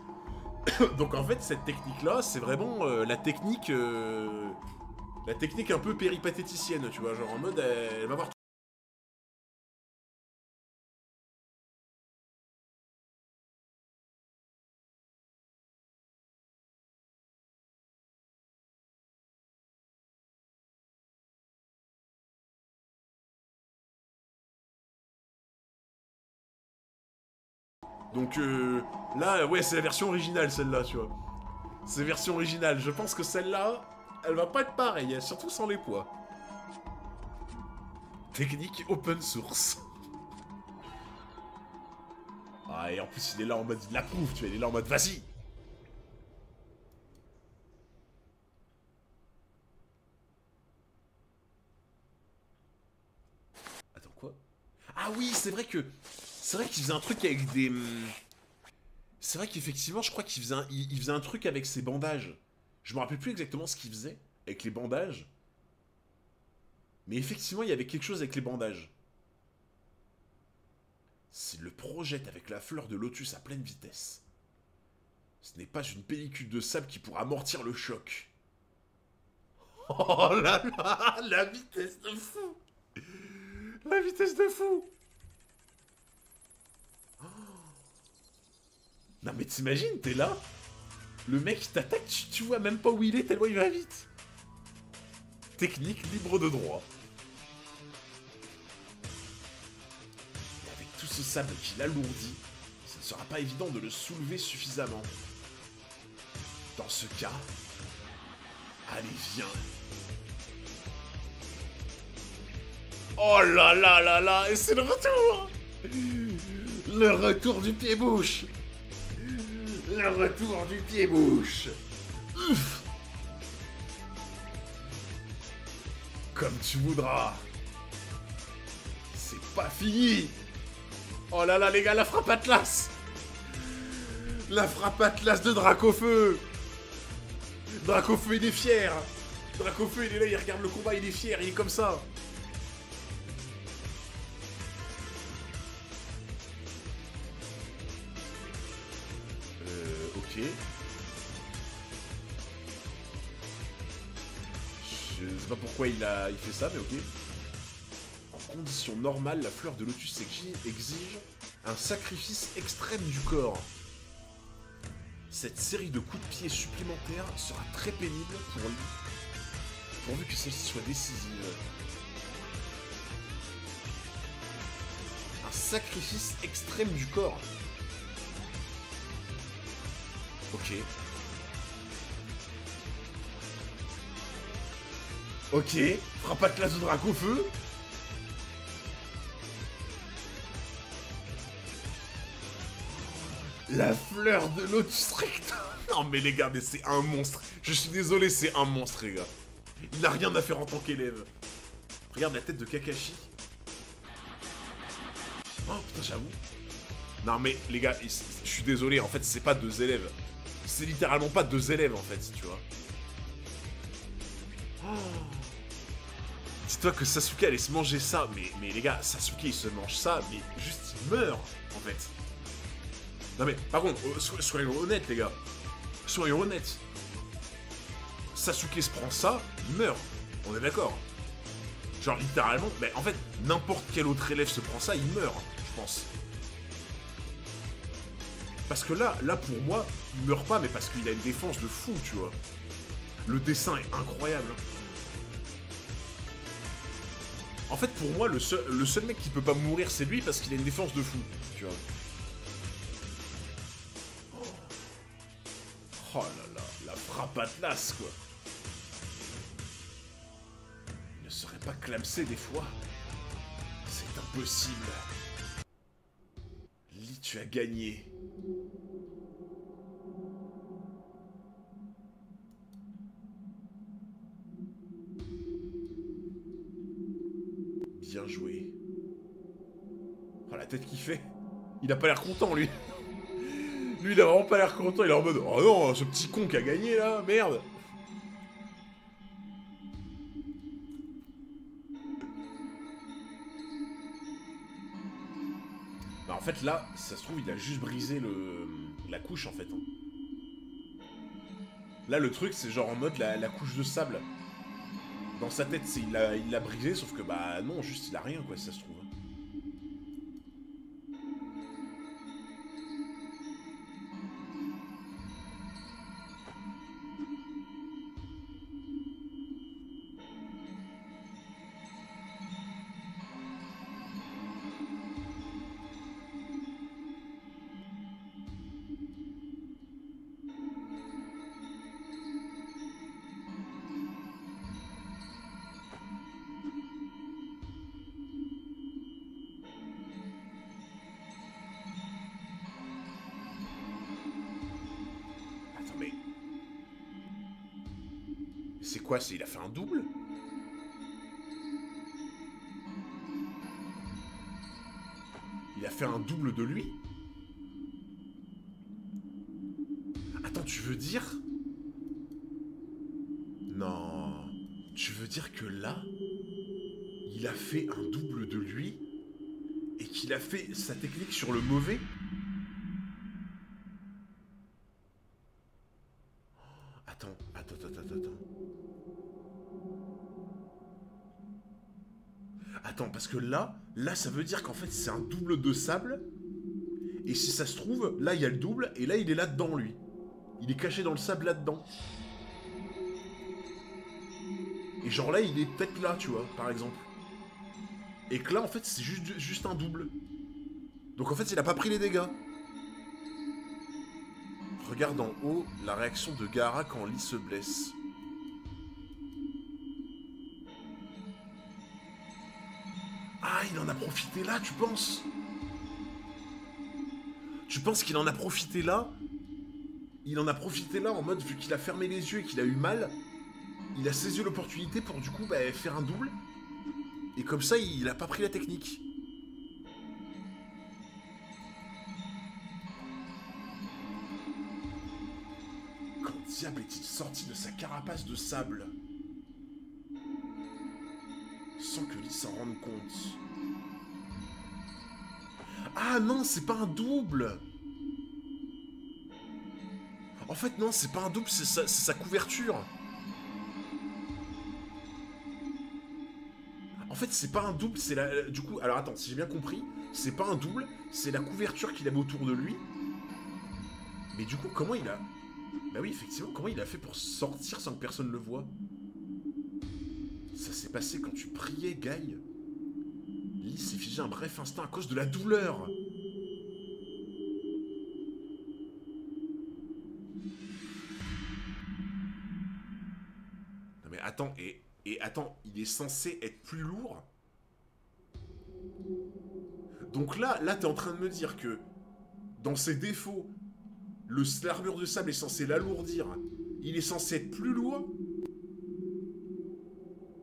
Donc, en fait, cette technique-là, c'est vraiment la technique un peu péripatéticienne, tu vois. Genre en mode, elle va voir. Donc là, ouais, c'est la version originale, celle-là, tu vois. C'est version originale. Je pense que celle-là, elle va pas être pareille, surtout sans les poids. Technique open source. Ah, et en plus, il est là en mode, il l'approuve, tu vois, il est là en mode, vas-y. Attends, quoi? Ah oui, c'est vrai que... C'est vrai qu'il faisait un truc avec des... C'est vrai qu'effectivement, je crois qu'il faisait, il faisait un truc avec ses bandages. Je me rappelle plus exactement ce qu'il faisait avec les bandages. Mais effectivement, il y avait quelque chose avec les bandages. S'il le projette avec la fleur de lotus à pleine vitesse, ce n'est pas une pellicule de sable qui pourra amortir le choc. Oh là là, la vitesse de fou! La vitesse de fou! Non mais t'imagines, t'es là, le mec il t'attaque, tu vois même pas où il est tellement il va vite. Technique libre de droit. Et avec tout ce sable qui l'alourdit, ce ne sera pas évident de le soulever suffisamment. Dans ce cas, allez viens. Oh là là là là, et c'est le retour! Le retour du pied-bouche! Le retour du pied-bouche! Comme tu voudras. C'est pas fini! Oh là là les gars, la frappe Atlas! La frappe Atlas de Dracofeu! Dracofeu il est fier! Dracofeu il est là, il regarde le combat, il est fier, il est comme ça! Ok. Je sais pas pourquoi il fait ça, mais ok. En conditions normales, la fleur de lotus exige un sacrifice extrême du corps. Cette série de coups de pied supplémentaires sera très pénible pour lui, pourvu que celle-ci soit décisive. Un sacrifice extrême du corps. Ok. Ok, frappe Atlas de Dracofeu. La fleur de lotus rectum. Non mais les gars, mais c'est un monstre. Je suis désolé, c'est un monstre les gars. Il n'a rien à faire en tant qu'élève. Regarde la tête de Kakashi. Oh putain, j'avoue. Non mais les gars, je suis désolé, en fait c'est pas deux élèves. C'est littéralement pas deux élèves en fait, tu vois. Oh. Dis-toi que Sasuke allait se manger ça, mais les gars, Sasuke il se mange ça, mais juste il meurt en fait. Non mais par contre, soyons honnêtes les gars. Soyons honnêtes. Sasuke se prend ça, il meurt. On est d'accord. Genre littéralement, mais en fait, n'importe quel autre élève se prend ça, il meurt, je pense. Parce que là pour moi, il meurt pas, mais parce qu'il a une défense de fou, tu vois. Le dessin est incroyable. En fait, pour moi, le seul mec qui peut pas mourir, c'est lui, parce qu'il a une défense de fou, tu vois. Oh là là, la frappe Atlas, quoi. Il ne serait pas clamsé des fois. C'est impossible. Lee, tu as gagné. Bien joué. Oh, la tête qu'il fait. Il a pas l'air content, lui. Lui, il a vraiment pas l'air content. Il est en mode, oh non, ce petit con qui a gagné, là, merde. Bah, en fait, là, ça se trouve, il a juste brisé la couche, en fait. Hein. Là, le truc, c'est genre en mode la couche de sable. Dans sa tête, il l'a brisé, sauf que, bah, non, juste, il a rien, quoi, si ça se trouve. C'est quoi? Il a fait un double? Il a fait un double de lui? Attends, tu veux dire? Non. Tu veux dire que là, il a fait un double de lui et qu'il a fait sa technique sur le mauvais? Attends. Attends, parce que là, ça veut dire qu'en fait, c'est un double de sable. Et si ça se trouve, là, il y a le double, et là, il est là-dedans, lui. Il est caché dans le sable là-dedans. Et genre là, il est peut-être là, tu vois, par exemple. Et que là, en fait, c'est juste un double. Donc en fait, il a pas pris les dégâts. Regarde en haut la réaction de Gaara quand Lee se blesse. Ah, il en a profité là, tu penses? Tu penses qu'il en a profité là? Il en a profité là en mode, vu qu'il a fermé les yeux et qu'il a eu mal, il a saisi l'opportunité pour du coup faire un double. Et comme ça, il a pas pris la technique. Quand diable est-il sorti de sa carapace de sable? Sans que Lee s'en rende compte. Ah non, c'est pas un double! En fait, non, c'est pas un double, c'est sa couverture. En fait, c'est pas un double, c'est la... Du coup, alors attends, si j'ai bien compris, c'est pas un double, c'est la couverture qu'il avait autour de lui. Mais du coup, comment il a... Bah oui, effectivement, comment il a fait pour sortir sans que personne le voie? Ça s'est passé quand tu priais, Guy. Lee s'est figé un bref instant à cause de la douleur. Non mais attends, et attends, il est censé être plus lourd? Donc là t'es en train de me dire que, dans ses défauts, l'armure de sable est censé l'alourdir, il est censé être plus lourd,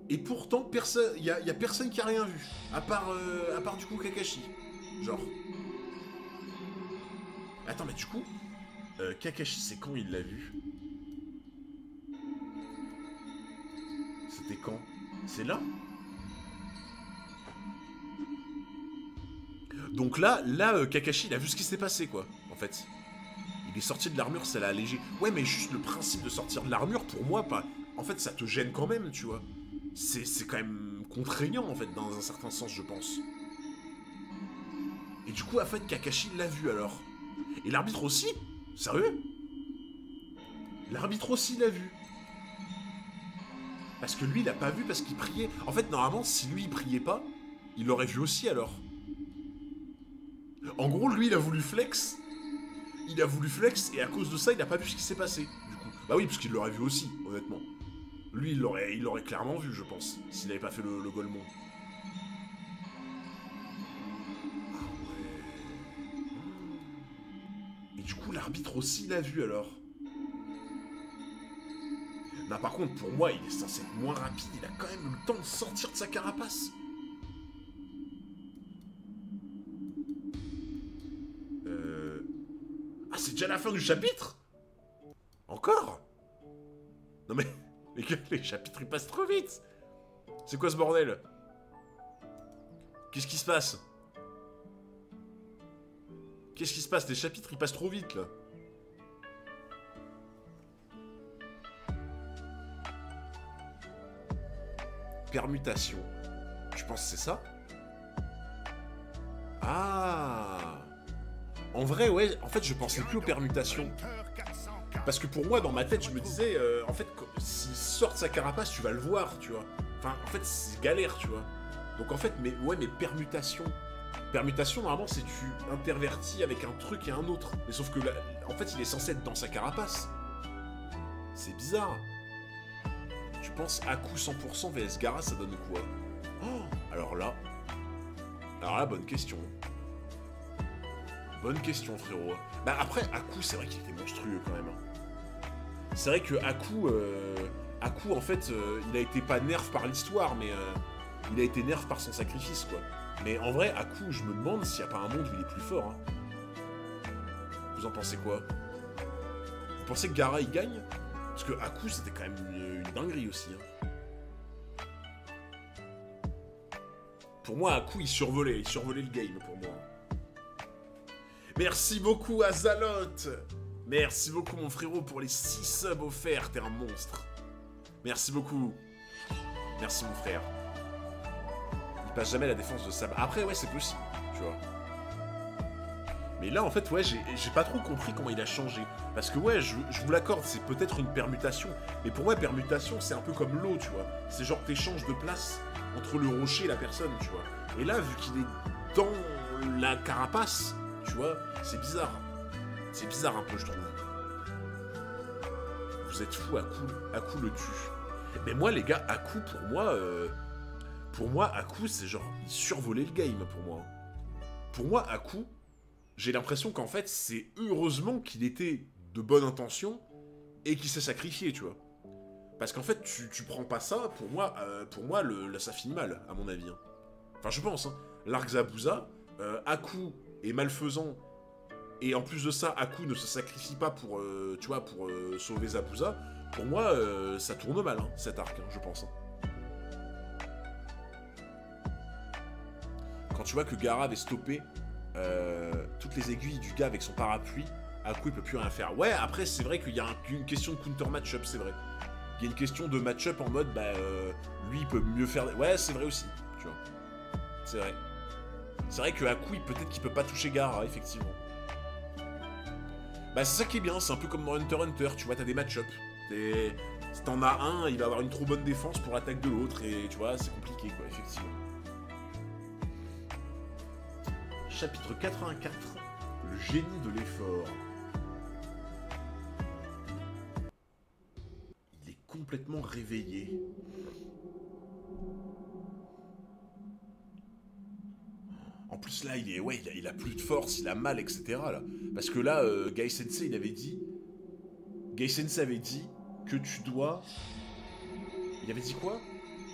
et pourtant, y a personne qui a rien vu, à part du coup Kakashi. Genre. Attends, mais du coup, Kakashi, c'est quand il l'a vu? C'était quand? C'est là? Donc là, Kakashi, il a vu ce qui s'est passé, quoi, en fait. Il est sorti de l'armure, ça l'a allégé. Ouais, mais juste le principe de sortir de l'armure, pour moi, pas... En fait, ça te gêne quand même, tu vois. C'est quand même contraignant, en fait, dans un certain sens, je pense. Et du coup, en fait, Kakashi l'a vu, alors. Et l'arbitre aussi? Sérieux? L'arbitre aussi l'a vu. Parce que lui, il a pas vu parce qu'il priait. En fait, normalement, si lui, il priait pas, il l'aurait vu aussi, alors. En gros, lui, il a voulu flex. Il a voulu flex, et à cause de ça, il a pas vu ce qui s'est passé, du coup. Bah oui, parce qu'il l'aurait vu aussi, honnêtement. Lui, il l'aurait clairement vu, je pense, s'il n'avait pas fait le Golemon. Ah ouais. Et du coup, l'arbitre aussi l'a vu, alors. Non, par contre, pour moi, il est censé être moins rapide. Il a quand même eu le temps de sortir de sa carapace. déjà la fin du chapitre? Encore? Non mais, les gars, les chapitres ils passent trop vite. C'est quoi ce bordel? Qu'est-ce qui se passe? Qu'est-ce qui se passe? Les chapitres ils passent trop vite là. Permutation. Tu penses que c'est ça? Ah. En vrai, ouais, en fait, je pensais plus aux permutations. Parce que pour moi, dans ma tête, je me disais, en fait, s'il sort de sa carapace, tu vas le voir, tu vois. Enfin, en fait, c'est galère, tu vois. Donc, en fait, mais permutations. Permutation, normalement, c'est tu intervertis avec un truc et un autre. Mais sauf que, là, en fait, il est censé être dans sa carapace. C'est bizarre. Tu penses Aku 100% vs Gaara, ça donne quoi? Oh, alors là, bonne question. Bonne question, frérot. Bah après, Aku, c'est vrai qu'il était monstrueux quand même. C'est vrai que Aku, en fait, il a été pas nerf par l'histoire, mais il a été nerf par son sacrifice, quoi. Mais en vrai, Aku, je me demande s'il n'y a pas un monde où il est plus fort. Hein. Vous en pensez quoi? Vous pensez que Gaara, il gagne? Parce que Aku, c'était quand même une dinguerie aussi. Hein. Pour moi, Aku, il survolait le game, pour moi. Merci beaucoup, Azalot. Merci beaucoup, mon frérot, pour les 6 subs offerts. T'es un monstre. Merci beaucoup. Merci, mon frère. Il passe jamais la défense de Sab. Après, ouais, c'est possible, tu vois. Mais là, en fait, ouais, j'ai pas trop compris comment il a changé. Parce que, ouais, je vous l'accorde, c'est peut-être une permutation. Mais pour moi, permutation, c'est un peu comme l'eau, tu vois. C'est genre t'échanges de place entre le rocher et la personne, tu vois. Et là, vu qu'il est dans la carapace, tu vois, c'est bizarre. C'est bizarre un peu, je trouve. Vous êtes fous, Aku le tue. Mais moi, les gars, Aku, pour moi, Aku, c'est genre, il survolait le game, pour moi. Pour moi, Aku, j'ai l'impression qu'en fait, c'est heureusement qu'il était de bonne intention et qu'il s'est sacrifié, tu vois. Parce qu'en fait, tu prends pas ça, pour moi, ça finit mal, à mon avis. Hein. Enfin, je pense, hein. L'arc Zabuza, Aku est malfaisant, et en plus de ça, Aku ne se sacrifie pas pour, tu vois, pour sauver Zabuza. Pour moi, ça tourne mal, hein, cet arc, hein, je pense. Hein. Quand tu vois que Gaara avait stoppé toutes les aiguilles du gars avec son parapluie, Aku il peut plus rien faire. Ouais, après c'est vrai qu'il y a une question de counter match-up, c'est vrai. Il y a une question de match-up en mode, bah, lui il peut mieux faire... Ouais, c'est vrai aussi, tu vois. C'est vrai. C'est vrai que Aku, peut-être qu'il peut pas toucher Gaara, effectivement. Bah c'est ça qui est bien, c'est un peu comme dans Hunter x Hunter, tu vois, t'as des match-up. Si t'en as un, il va avoir une trop bonne défense pour l'attaque de l'autre, et tu vois, c'est compliqué, quoi, effectivement. Chapitre 84, le génie de l'effort. Il est complètement réveillé. En plus là, il a plus de force, il a mal, etc. Là. Parce que là, Gai Sensei, Gai Sensei avait dit que tu dois... Il avait dit quoi?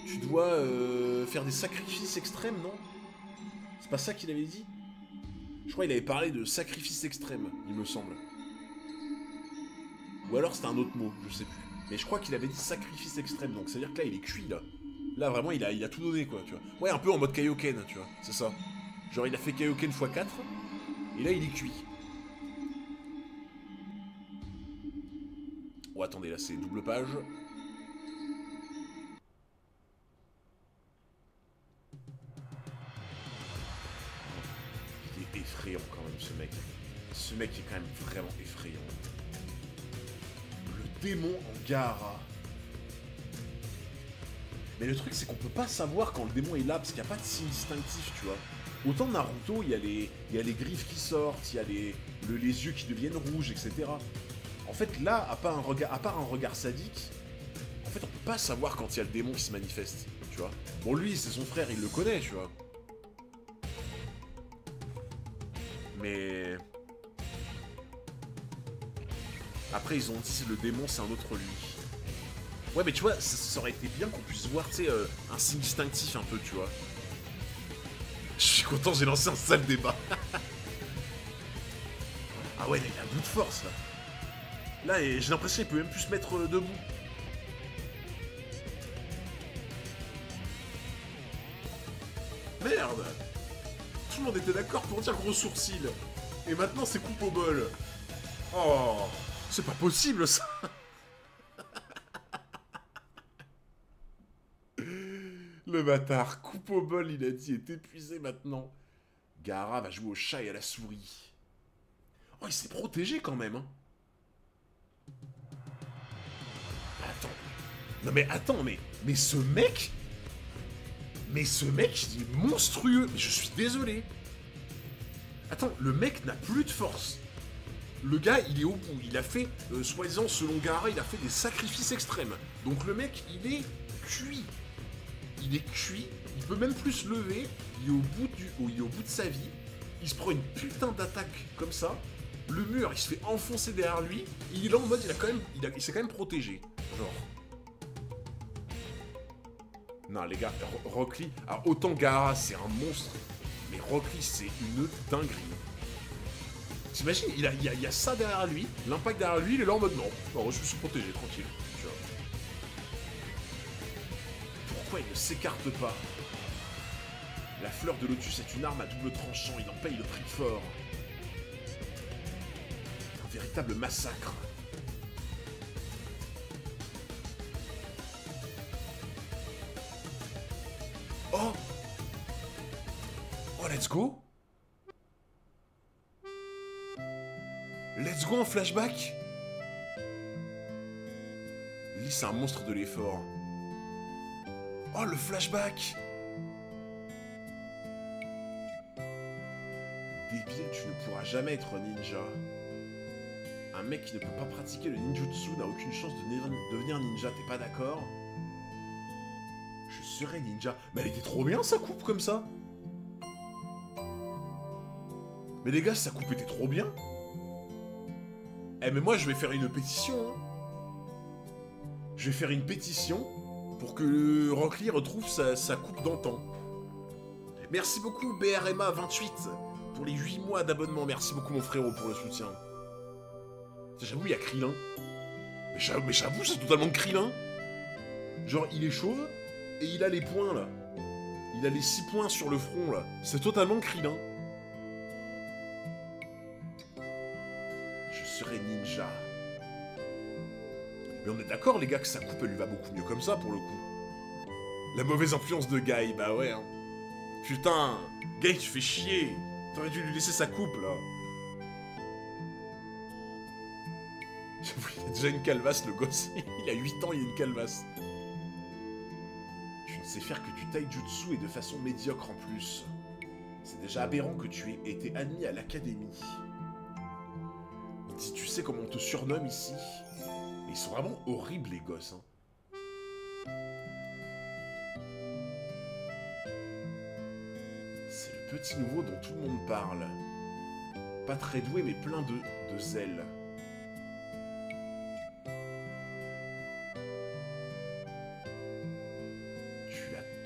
Tu dois faire des sacrifices extrêmes, non? C'est pas ça qu'il avait dit? Je crois qu'il avait parlé de sacrifice extrême, il me semble. Ou alors c'était un autre mot, je sais plus. Mais je crois qu'il avait dit sacrifice extrême, donc c'est-à-dire que là, il est cuit, là. Là, vraiment, il a tout donné, quoi, tu vois. Ouais, un peu en mode Kaioken, tu vois, c'est ça. Genre, il a fait Kaioken x4, et là, il est cuit. Oh, attendez, là, c'est double page. Il est effrayant, quand même, ce mec. Ce mec est quand même vraiment effrayant. Le démon en Gaara. Mais le truc, c'est qu'on peut pas savoir quand le démon est là, parce qu'il n'y a pas de signe distinctif, tu vois. Autant Naruto, il y a les griffes qui sortent, il y a les yeux qui deviennent rouges, etc. En fait, là, à part un regard sadique, en fait, on peut pas savoir quand il y a le démon qui se manifeste, tu vois. Bon, lui, c'est son frère, il le connaît, tu vois. Mais... Après, ils ont dit le démon, c'est un autre lui. Ouais, mais tu vois, ça aurait été bien qu'on puisse voir, tu sais, un signe distinctif un peu, tu vois. Je suis content, j'ai lancé un sale débat. Ah ouais, là, il a un bout de force, là. Là, j'ai l'impression qu'il peut même plus se mettre debout. Merde! Tout le monde était d'accord pour dire gros sourcil. Et maintenant, c'est coupe au bol. Oh, c'est pas possible, ça. Le bâtard, coupe au bol, il a dit, est épuisé maintenant. Gaara va jouer au chat et à la souris. Oh, il s'est protégé quand même, hein. Attends. Non mais attends, mais ce mec... Mais ce mec, il est monstrueux. Mais je suis désolé. Attends, le mec n'a plus de force. Le gars, il est au bout. Il a fait, soi-disant, selon Gaara, il a fait des sacrifices extrêmes. Donc le mec, il est cuit. Il est cuit. Il peut même plus se lever. Il est au bout de sa vie. Il se prend une putain d'attaque comme ça. Le mur, il se fait enfoncer derrière lui. Et il est là en mode, il s'est quand même protégé. Genre. Non, les gars, Rock Lee... Alors, autant Gaara, c'est un monstre. Mais Rock Lee, c'est une dinguerie. T'imagines, il y a ça derrière lui, l'impact derrière lui, il est là en mode non, je me suis protégé, tranquille. Tu vois. Pourquoi il ne s'écarte pas? La fleur de lotus est une arme à double tranchant, il en paye le prix fort. Un véritable massacre. Oh! Oh, let's go! Let's go en flashback. Lee, c'est un monstre de l'effort. Oh, le flashback. Débile, tu ne pourras jamais être ninja. Un mec qui ne peut pas pratiquer le ninjutsu n'a aucune chance de devenir ninja, t'es pas d'accord? Je serai ninja. Mais elle était trop bien sa coupe comme ça. Mais les gars, sa coupe était trop bien. Eh mais moi je vais faire une pétition. Hein. Je vais faire une pétition pour que Rock Lee retrouve sa coupe d'antan. Merci beaucoup BRMA28 pour les 8 mois d'abonnement. Merci beaucoup mon frérot pour le soutien. J'avoue il y a Krillin. Mais j'avoue c'est totalement Krillin. Genre il est chauve et il a les points là. Il a les 6 points sur le front là. C'est totalement Krillin. Je serai ninja. Mais on est d'accord les gars que sa coupe elle lui va beaucoup mieux comme ça pour le coup. La mauvaise influence de Guy, bah ouais hein. Putain, Guy tu fais chier. T'aurais dû lui laisser sa coupe là. J'avoue il a déjà une calvasse le gosse. Il a 8 ans, il a une calvasse. Tu ne sais faire que du taijutsu et de façon médiocre en plus. C'est déjà aberrant que tu aies été admis à l'académie. Si tu sais comment on te surnomme ici. Mais ils sont vraiment horribles les gosses. Hein. C'est le petit nouveau dont tout le monde parle. Pas très doué mais plein de zèle.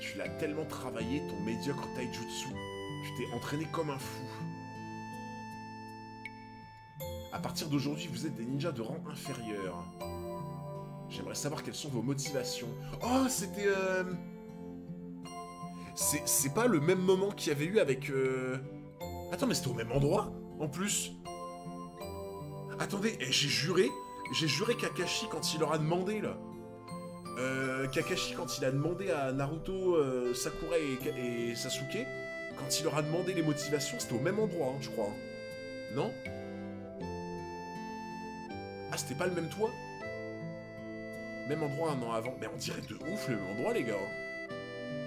Tu l'as tellement travaillé ton médiocre taijutsu. Tu t'es entraîné comme un fou. À partir d'aujourd'hui, vous êtes des ninjas de rang inférieur. J'aimerais savoir quelles sont vos motivations. Oh, c'était... C'est pas le même moment qu'il y avait eu avec... Attends, mais c'était au même endroit, en plus. Attendez, j'ai juré Kakashi quand il leur a demandé, là. Kakashi, quand il a demandé à Naruto, Sakura et Sasuke, quand il leur a demandé les motivations, c'était au même endroit, hein, je crois. Non? Ah, c'était pas le même toit? Même endroit un an avant. Mais on dirait de ouf le même endroit, les gars.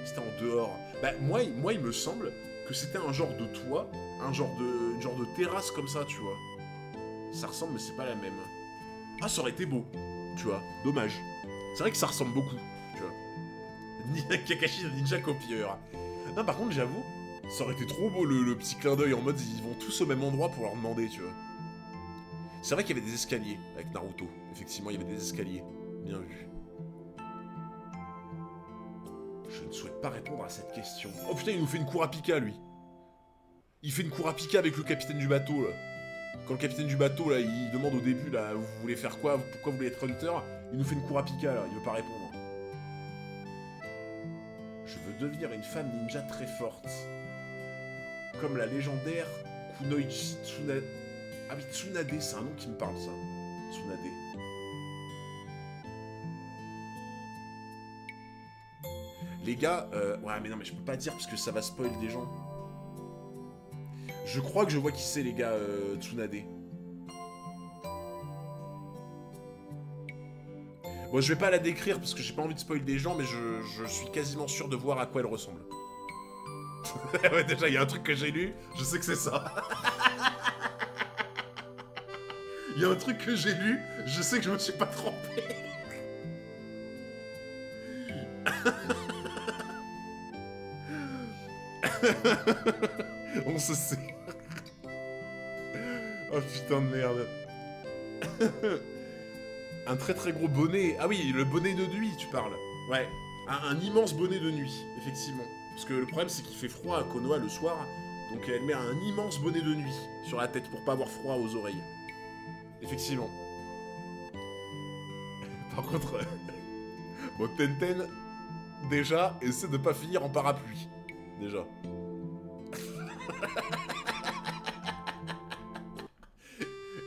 C'était en dehors. Bah, moi, il me semble que c'était un genre de toit, une genre de terrasse comme ça, tu vois. Ça ressemble, mais c'est pas la même. Ah, ça aurait été beau, tu vois. Dommage. C'est vrai que ça ressemble beaucoup, tu vois. Kakashi Ninja copieur. Non, par contre, j'avoue, ça aurait été trop beau le petit clin d'œil en mode ils vont tous au même endroit pour leur demander, tu vois. C'est vrai qu'il y avait des escaliers avec Naruto. Effectivement, il y avait des escaliers. Bien vu. Je ne souhaite pas répondre à cette question. Oh putain, il nous fait une Kurapika, lui. Il fait une Kurapika avec le capitaine du bateau, là. Quand le capitaine du bateau, là, il demande au début, là, vous voulez faire quoi? Pourquoi vous voulez être hunter? Il nous fait une kurapika, là, il veut pas répondre. Je veux devenir une femme ninja très forte. Comme la légendaire Kunoichi Tsunade. Ah oui, Tsunade, c'est un nom qui me parle, ça. Tsunade. Les gars, ouais, mais non, mais je peux pas dire parce que ça va spoil des gens. Je crois que je vois qui c'est, les gars, Tsunade. Bon, je vais pas la décrire parce que j'ai pas envie de spoil des gens, mais je suis quasiment sûr de voir à quoi elle ressemble. Ouais, déjà, il y a un truc que j'ai lu, je sais que c'est ça. Il y a un truc que j'ai lu, je sais que je me suis pas trompé. On se sait. Oh putain de merde. Un très très gros bonnet. Ah oui, le bonnet de nuit, tu parles. Ouais, un immense bonnet de nuit, effectivement. Parce que le problème, c'est qu'il fait froid à Konoha le soir. Donc elle met un immense bonnet de nuit sur la tête pour pas avoir froid aux oreilles. Effectivement. Par contre, bon, Tenten, déjà, essaie de pas finir en parapluie. Déjà.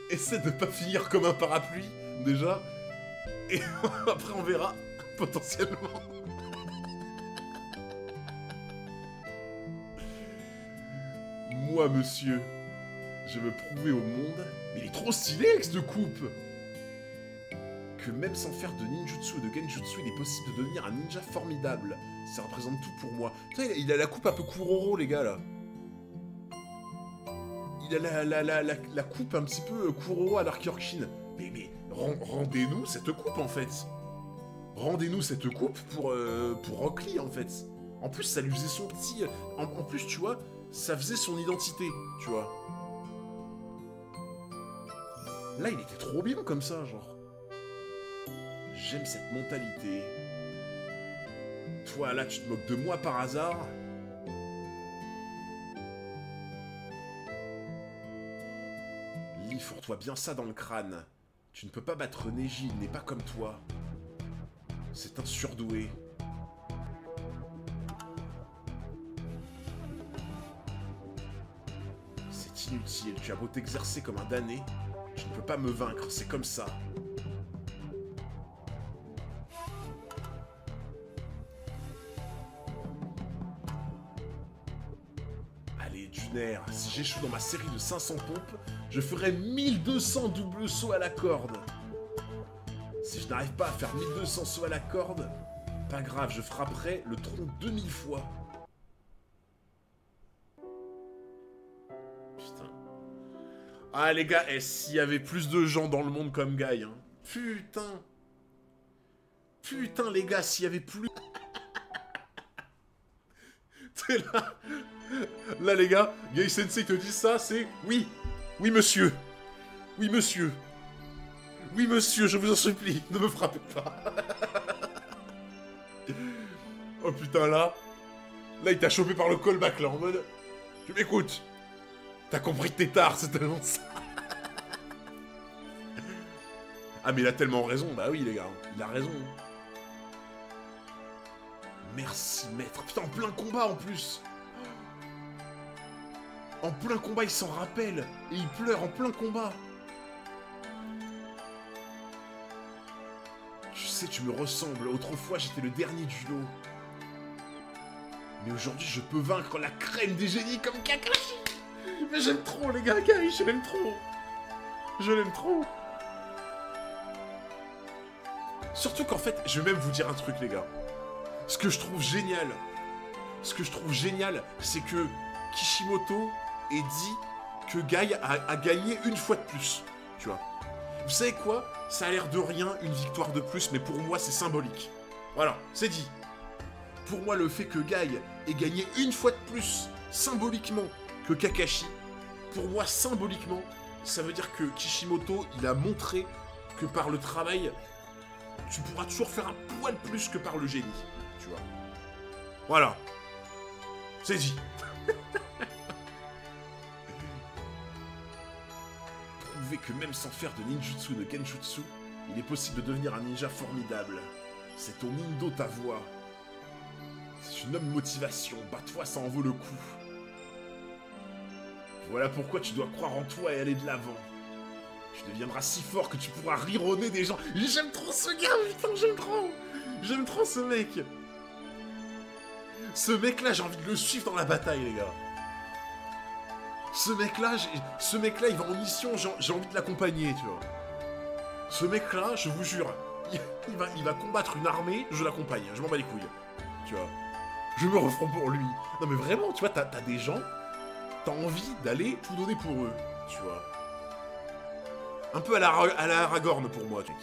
Essaie de pas finir comme un parapluie, déjà. Et après, on verra, potentiellement. Moi, monsieur, je veux prouver au monde... Mais il est trop stylé avec cette coupe! Que même sans faire de ninjutsu ou de genjutsu, il est possible de devenir un ninja formidable. Ça représente tout pour moi. Putain, il a la coupe un peu Kuroro, les gars, là. Il a la coupe un petit peu Kuroro à Dark Yorkshin. Mais rendez-nous cette coupe, en fait. Rendez-nous cette coupe pour Rock Lee, en fait. En plus, ça lui faisait son petit... En plus, tu vois, ça faisait son identité, tu vois. Là, il était trop bien comme ça, genre. J'aime cette mentalité. Toi, là, tu te moques de moi par hasard. Lis, fourre-toi bien ça dans le crâne. Tu ne peux pas battre Neji, il n'est pas comme toi. C'est un surdoué. C'est inutile, tu as beau t'exercer comme un damné, tu ne peux pas me vaincre, c'est comme ça. Allez, Dunaire, si j'échoue dans ma série de 500 pompes, je ferai 1200 doubles sauts à la corde. Si je n'arrive pas à faire 1200 sauts à la corde, pas grave, je frapperai le tronc 2000 fois. Putain. Ah les gars, s'il y avait plus de gens dans le monde comme Guy, hein. Putain. Putain les gars, s'il y avait plus... T'es là. Là les gars, Guy Sensei te dit ça, c'est... Oui. Oui monsieur. Oui monsieur. Oui monsieur, je vous en supplie, ne me frappez pas. Oh putain là. Là il t'a chopé par le callback là, en mode... Tu m'écoutes. T'as compris que t'es tard, c'est tellement ça. Ah mais il a tellement raison, bah oui les gars, il a raison. Merci maître, putain en plein combat en plus. En plein combat il s'en rappelle, et il pleure en plein combat. Tu sais, tu me ressembles, autrefois j'étais le dernier du lot. Mais aujourd'hui je peux vaincre la crème des génies comme Kakashi. Mais j'aime trop les gars, Guy, je l'aime trop. Je l'aime trop. Surtout qu'en fait, je vais même vous dire un truc les gars. Ce que je trouve génial, c'est que Kishimoto ait dit que Guy a gagné une fois de plus, tu vois. Vous savez quoi? Ça a l'air de rien, une victoire de plus, mais pour moi c'est symbolique. Voilà, c'est dit. Pour moi, le fait que Guy ait gagné une fois de plus, symboliquement, que Kakashi, pour moi, symboliquement, ça veut dire que Kishimoto, il a montré que par le travail, tu pourras toujours faire un poil plus que par le génie, tu vois. Voilà. C'est dit. prouvé que même sans faire de ninjutsu ou de kenjutsu, il est possible de devenir un ninja formidable. C'est ton Indo ta voix. C'est une homme motivation, bats-toi, ça en vaut le coup. Voilà pourquoi tu dois croire en toi et aller de l'avant. Tu deviendras si fort que tu pourras rire au nez des gens. J'aime trop ce gars, putain, j'aime trop. J'aime trop ce mec. Ce mec-là, j'ai envie de le suivre dans la bataille, les gars. Ce mec-là, il va en mission, j'ai envie de l'accompagner, tu vois. Ce mec-là, je vous jure, il va combattre une armée, je l'accompagne, je m'en bats les couilles. Tu vois. Je me refends pour lui. Non mais vraiment, tu vois, t'as des gens, t'as envie d'aller tout donner pour eux, tu vois. Un peu à la Aragorn pour moi, tu vois.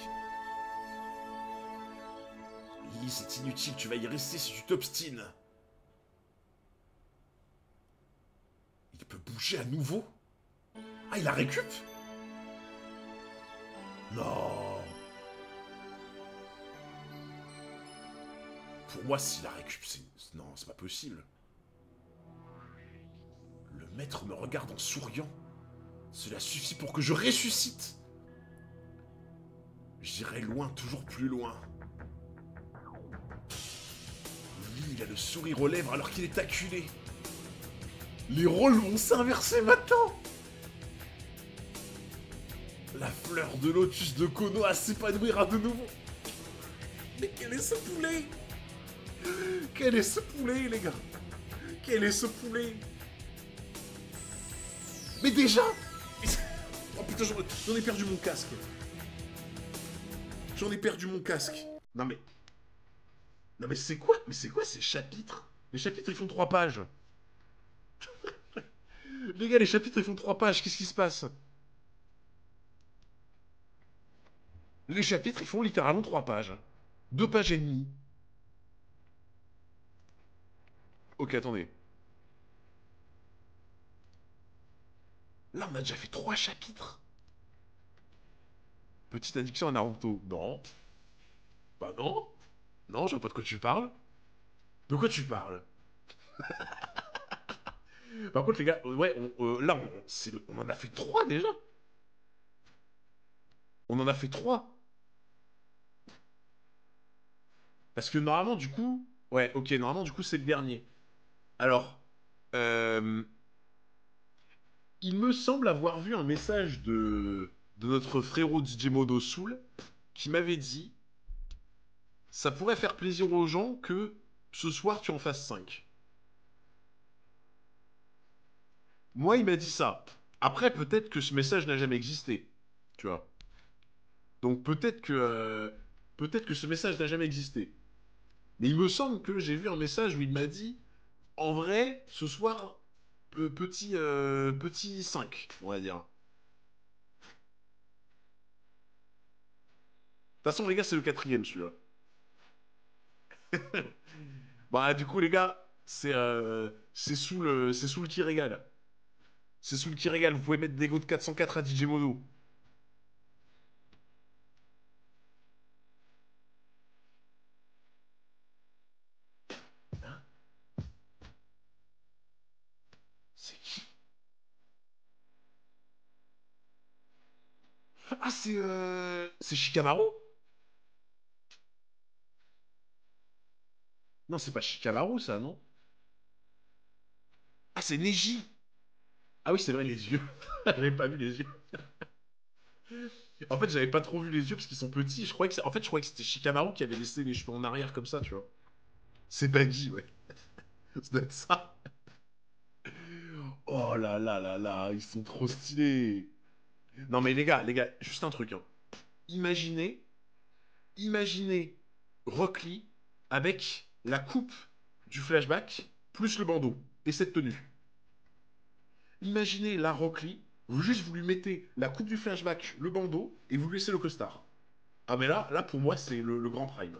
Lily, c'est inutile, tu vas y rester si tu t'obstines. Il peut bouger à nouveau? Ah, il la récup? Non. Pour moi, s'il la récup, c'est... Non, c'est pas possible. Le maître me regarde en souriant. Cela suffit pour que je ressuscite. J'irai loin, toujours plus loin. Lui, il a le sourire aux lèvres alors qu'il est acculé. Les rôles vont s'inverser maintenant. La fleur de lotus de Konoha s'épanouira de nouveau. Mais quel est ce poulet? Quel est ce poulet, les gars? Quel est ce poulet? Mais déjà? Oh putain, j'en ai perdu mon casque. J'en ai perdu mon casque. Non mais... Non mais c'est quoi? Mais c'est quoi ces chapitres? Les chapitres, ils font 3 pages. Les gars, les chapitres, ils font 3 pages. Qu'est-ce qui se passe? Les chapitres, ils font littéralement 3 pages. 2 pages et demie. Ok, attendez. Là, on a déjà fait 3 chapitres. Petite addiction à Naruto. Non. Bah non. Non, je vois pas de quoi tu parles. De quoi tu parles? Par contre, les gars, ouais, là, on en a fait 3 déjà. On en a fait 3. Parce que normalement, du coup... Ouais, ok, normalement, du coup, c'est le dernier. Alors, euh, il me semble avoir vu un message de notre frérot DJ Modo Soul qui m'avait dit ça pourrait faire plaisir aux gens que ce soir tu en fasses 5. Moi, il m'a dit ça. Après, peut-être que ce message n'a jamais existé. Tu vois. Donc peut-être que ce message n'a jamais existé. Mais il me semble que j'ai vu un message où il m'a dit en vrai, ce soir, petit 5, on va dire. De toute façon, les gars, c'est le quatrième, celui-là. Bah, du coup, les gars, c'est sous le qui régale. C'est sous le qui régale. Vous pouvez mettre des go de 404 à DJ Mono. Hein? C'est qui? Ah, c'est Shikamaru? Non, c'est pas Shikamaru, ça, non? Ah, c'est Neji. Ah oui, c'est vrai, les yeux. J'avais pas vu les yeux. En fait, j'avais pas trop vu les yeux parce qu'ils sont petits. En fait, je croyais que c'était Shikamaru qui avait laissé les cheveux en arrière comme ça, tu vois. C'est Baggy, ouais. Ça doit être ça. Oh là là là là, ils sont trop stylés. Non mais les gars, juste un truc, hein. Imaginez, imaginez Rock Lee avec la coupe du flashback plus le bandeau et cette tenue. Imaginez la Rock Lee, vous lui mettez la coupe du flashback, le bandeau et vous lui laissez le costard. Ah mais là pour moi c'est le grand prime.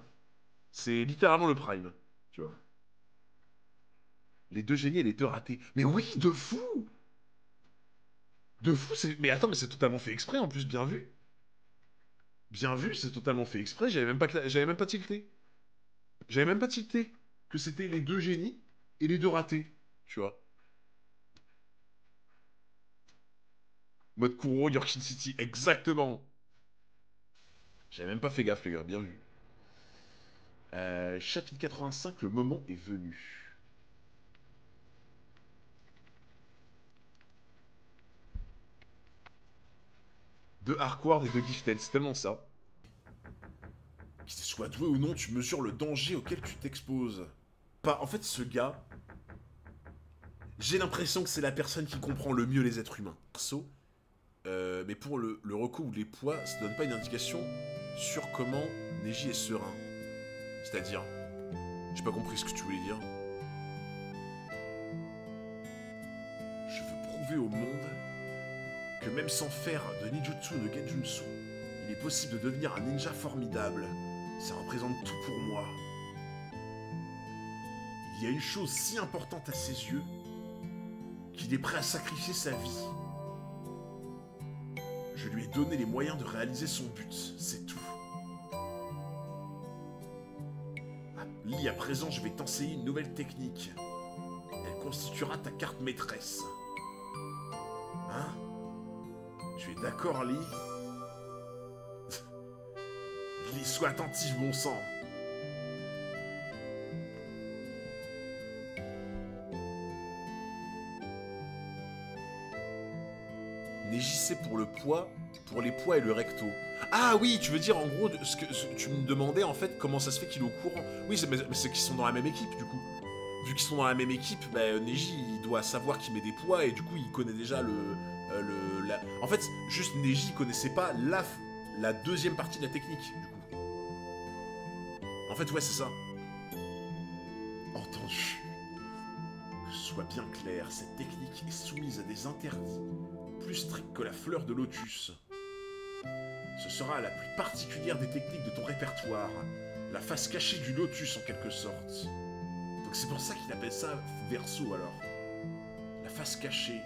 C'est littéralement le prime, tu vois. Les deux génies et les deux ratés. Mais oui, de fou! De fou, c'est... Mais attends, mais c'est totalement fait exprès en plus, bien vu. Bien vu, c'est totalement fait exprès, j'avais même pas tilté. J'avais même pas tilté que c'était les deux génies et les deux ratés, tu vois. Mode Kuro, Yorkin City, exactement. J'avais même pas fait gaffe, les gars, bien vu. Chapitre 85, le moment est venu. De Hardcore et de Gifted, c'est tellement ça. Qu'il soit doué ou non, tu mesures le danger auquel tu t'exposes. Pas, en fait, ce gars, j'ai l'impression que c'est la personne qui comprend le mieux les êtres humains. Perso, mais pour le recours ou les poids, ça donne pas une indication sur comment Neji est serein. C'est-à-dire, j'ai pas compris ce que tu voulais dire. Je veux prouver au monde que même sans faire de ninjutsu ou de genjutsu, il est possible de devenir un ninja formidable. Ça représente tout pour moi. Il y a une chose si importante à ses yeux qu'il est prêt à sacrifier sa vie. Je lui ai donné les moyens de réaliser son but, c'est tout. Lee, à présent, je vais t'enseigner une nouvelle technique. Elle constituera ta carte maîtresse. Hein? Tu es d'accord, Lee? Lee, sois attentif, bon sang. Neji, c'est pour le poids, pour les poids et le recto. Ah oui, tu veux dire en gros, ce que tu me demandais en fait, comment ça se fait qu'il est au courant. Oui, mais c'est qu'ils sont dans la même équipe du coup. Vu qu'ils sont dans la même équipe, bah, Neji il doit savoir qu'il met des poids et du coup il connaît déjà En fait, juste Neji il connaissait pas la deuxième partie de la technique du coup. En fait, ouais, c'est ça. Entendu. Que ce soit bien clair, cette technique est soumise à des interdits plus stricts que la fleur de lotus. Ce sera la plus particulière des techniques de ton répertoire, la face cachée du lotus en quelque sorte. Donc c'est pour ça qu'il appelle ça verso alors. La face cachée.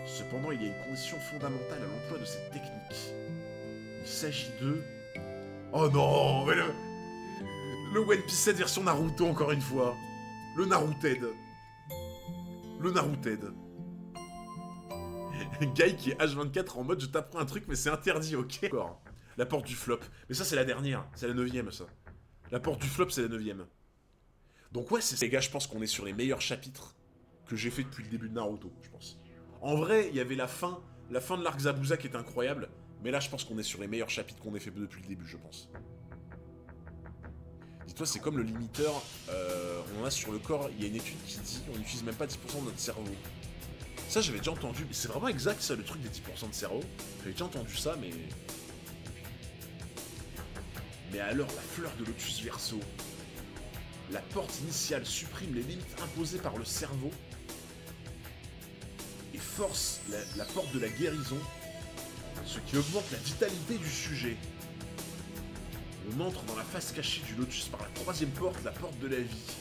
Cependant, il y a une condition fondamentale à l'emploi de cette technique. Il s'agit de... Oh non, mais le One Piece 7 version Naruto encore une fois. Le Naruted. Le Naruted. Guy qui est H24 en mode je t'apprends un truc mais c'est interdit, ok. D'accord. La porte du flop. Mais ça c'est la dernière, c'est la 9ème ça. La porte du flop c'est la 9ème. Donc ouais, c'est les gars, je pense qu'on est sur les meilleurs chapitres que j'ai fait depuis le début de Naruto, je pense. En vrai, il y avait la fin de l'arc Zabuza qui est incroyable, mais là je pense qu'on est sur les meilleurs chapitres qu'on ait fait depuis le début, je pense. Dis-toi, c'est comme le limiteur, on en a sur le corps, il y a une étude qui dit on n'utilise même pas 10% de notre cerveau. Ça, j'avais déjà entendu. C'est vraiment exact, ça, le truc des 10% de cerveau. J'avais déjà entendu ça, mais... Mais alors, la fleur de lotus verso. La porte initiale supprime les limites imposées par le cerveau et force la porte de la guérison, ce qui augmente la vitalité du sujet. On entre dans la face cachée du lotus par la troisième porte, la porte de la vie.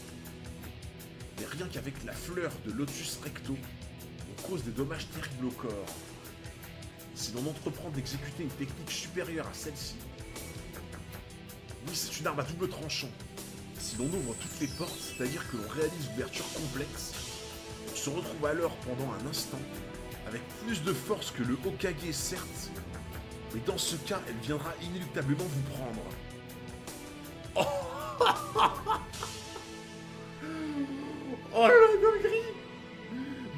Mais rien qu'avec la fleur de lotus recto, cause des dommages terribles au corps. Si l'on entreprend d'exécuter une technique supérieure à celle-ci, oui, c'est une arme à double tranchant. Si l'on ouvre toutes les portes, c'est-à-dire que l'on réalise une ouverture complexe, on se retrouve alors pendant un instant avec plus de force que le Hokage, certes, mais dans ce cas, elle viendra inéluctablement vous prendre. Oh, oh la dinguerie!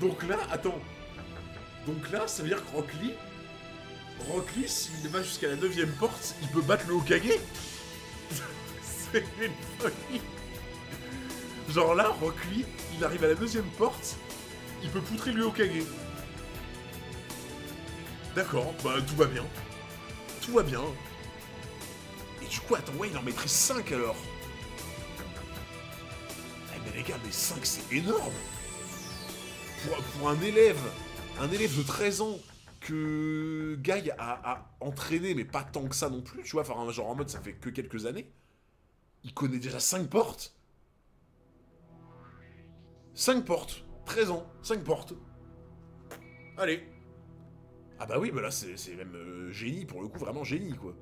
Donc là, attends. Donc là, ça veut dire que Rock Lee, s'il va jusqu'à la 9ème porte, il peut battre le Hokage. C'est une folie. Genre là, Rock Lee, il arrive à la 2ème porte, il peut poutrer le Hokage. D'accord, bah tout va bien. Tout va bien. Et du coup, attends, ouais, il en maîtrise 5 alors. Eh mais les gars, mais 5 c'est énorme. Pour un élève de 13 ans que Guy a entraîné, mais pas tant que ça non plus, tu vois, enfin, genre en mode ça fait que quelques années, il connaît déjà 5 portes. 5 portes, 13 ans, 5 portes. Allez. Ah bah oui, bah là c'est même génie, pour le coup, vraiment génie, quoi.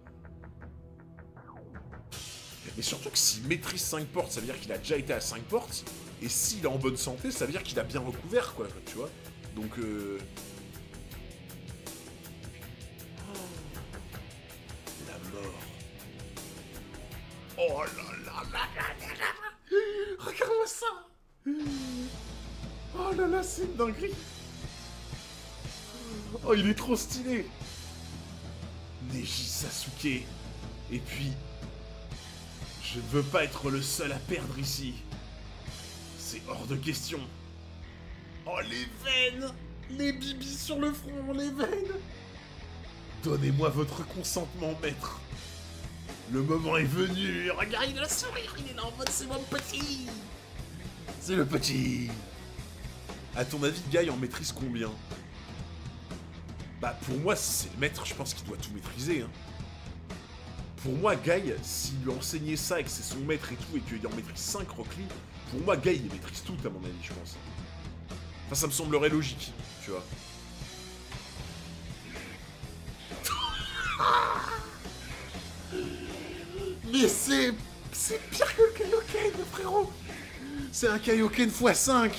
Mais surtout que s'il maîtrise 5 portes, ça veut dire qu'il a déjà été à 5 portes. Et s'il est en bonne santé, ça veut dire qu'il a bien recouvert, quoi, tu vois. Donc, Oh là là là là là là. Regarde-moi ça. Oh là là, c'est une dinguerie. Oh, il est trop stylé. Neji Sasuke. Et puis, je ne veux pas être le seul à perdre ici. C'est hors de question. Oh, les veines. Les bibis sur le front, les veines. Donnez-moi votre consentement, maître. Le moment est venu. Regarde, il a le sourire. Il est là en mode, c'est mon petit. C'est le petit. À ton avis, Guy en maîtrise combien? Bah, pour moi, c'est le maître, je pense qu'il doit tout maîtriser. Hein. Pour moi, Guy, s'il lui a enseigné ça et que c'est son maître et tout, et qu'il en maîtrise 5 Rock Lee, pour moi, Guy, il maîtrise tout, à mon avis, je pense. Enfin, ça me semblerait logique, tu vois. Mais c'est pire que le Kaioken, frérot. C'est un Kaioken x5.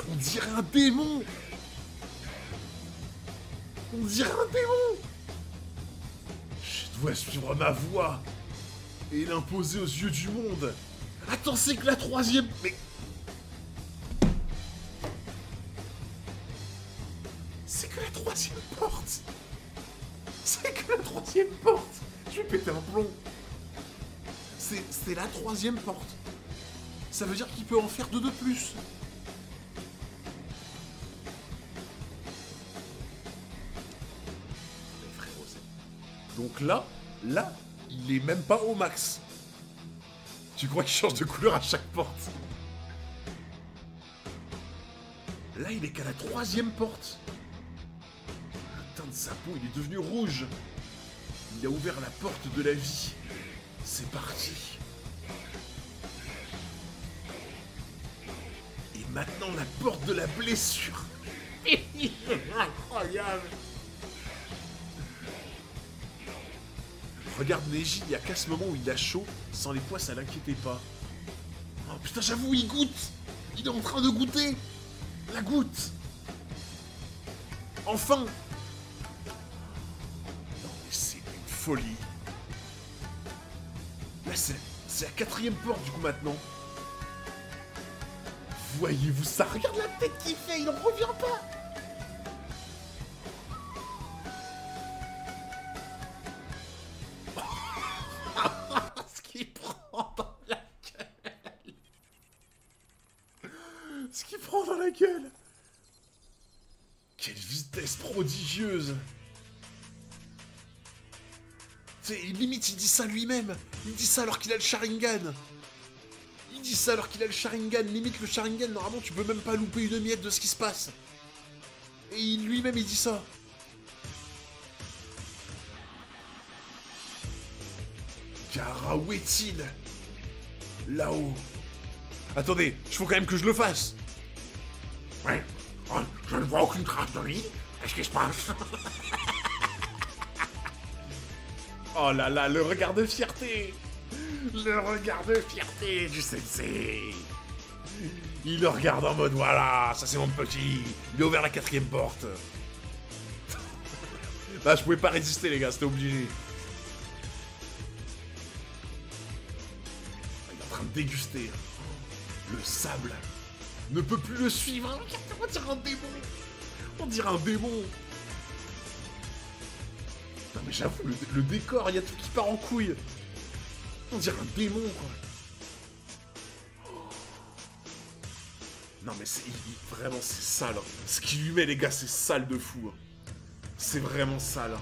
On dirait un démon. On dirait un démon. Je dois suivre ma voie et l'imposer aux yeux du monde. Attends, c'est que la troisième... Mais... C'est que la troisième porte. C'est que la troisième porte. Je vais péter un plomb. C'est la troisième porte. Ça veut dire qu'il peut en faire deux de plus. Mais frérot, donc là, il est même pas au max. Tu crois qu'il change de couleur à chaque porte? Là, il est qu'à la troisième porte. Le teint de sa peau, il est devenu rouge. Il a ouvert la porte de la vie. C'est parti. Et maintenant, la porte de la blessure. Incroyable. Regarde Neji, il y a qu'à ce moment où il a chaud, sans les poids, ça l'inquiétait pas. Oh putain, j'avoue, il goûte. Il est en train de goûter. La goutte. Enfin. Non mais c'est une folie. Là, c'est la quatrième porte du coup maintenant. Voyez-vous ça? Regarde la tête qu'il fait, il en revient pas. Ce qu'il prend dans la gueule. Ce qu'il prend dans la gueule. Quelle vitesse prodigieuse. Tu sais, limite, il dit ça lui-même. Il dit ça alors qu'il a le Sharingan. Il dit ça alors qu'il a le Sharingan. Limite, le Sharingan, normalement, tu peux même pas louper une miette de ce qui se passe. Et lui-même, il dit ça. Gaara, où est-il? Là-haut. Attendez, il faut quand même que je le fasse. Ouais, je ne vois aucune trace de lui. Qu'est-ce qui se passe? Oh là là, le regard de fierté. Le regard de fierté du sensei. Il le regarde en mode, voilà, ça c'est mon petit. Il a ouvert la quatrième porte. Bah, je pouvais pas résister, les gars, c'était obligé. Il est en train de déguster. Le sable ne peut plus le suivre. On dirait un démon. On dirait un démon. Non mais j'avoue, le décor, il y a tout qui part en couille. On dirait un démon, quoi. Non mais c'est... Vraiment, c'est sale. Hein. Ce qu'il lui met, les gars, c'est sale de fou. Hein. C'est vraiment sale. Hein.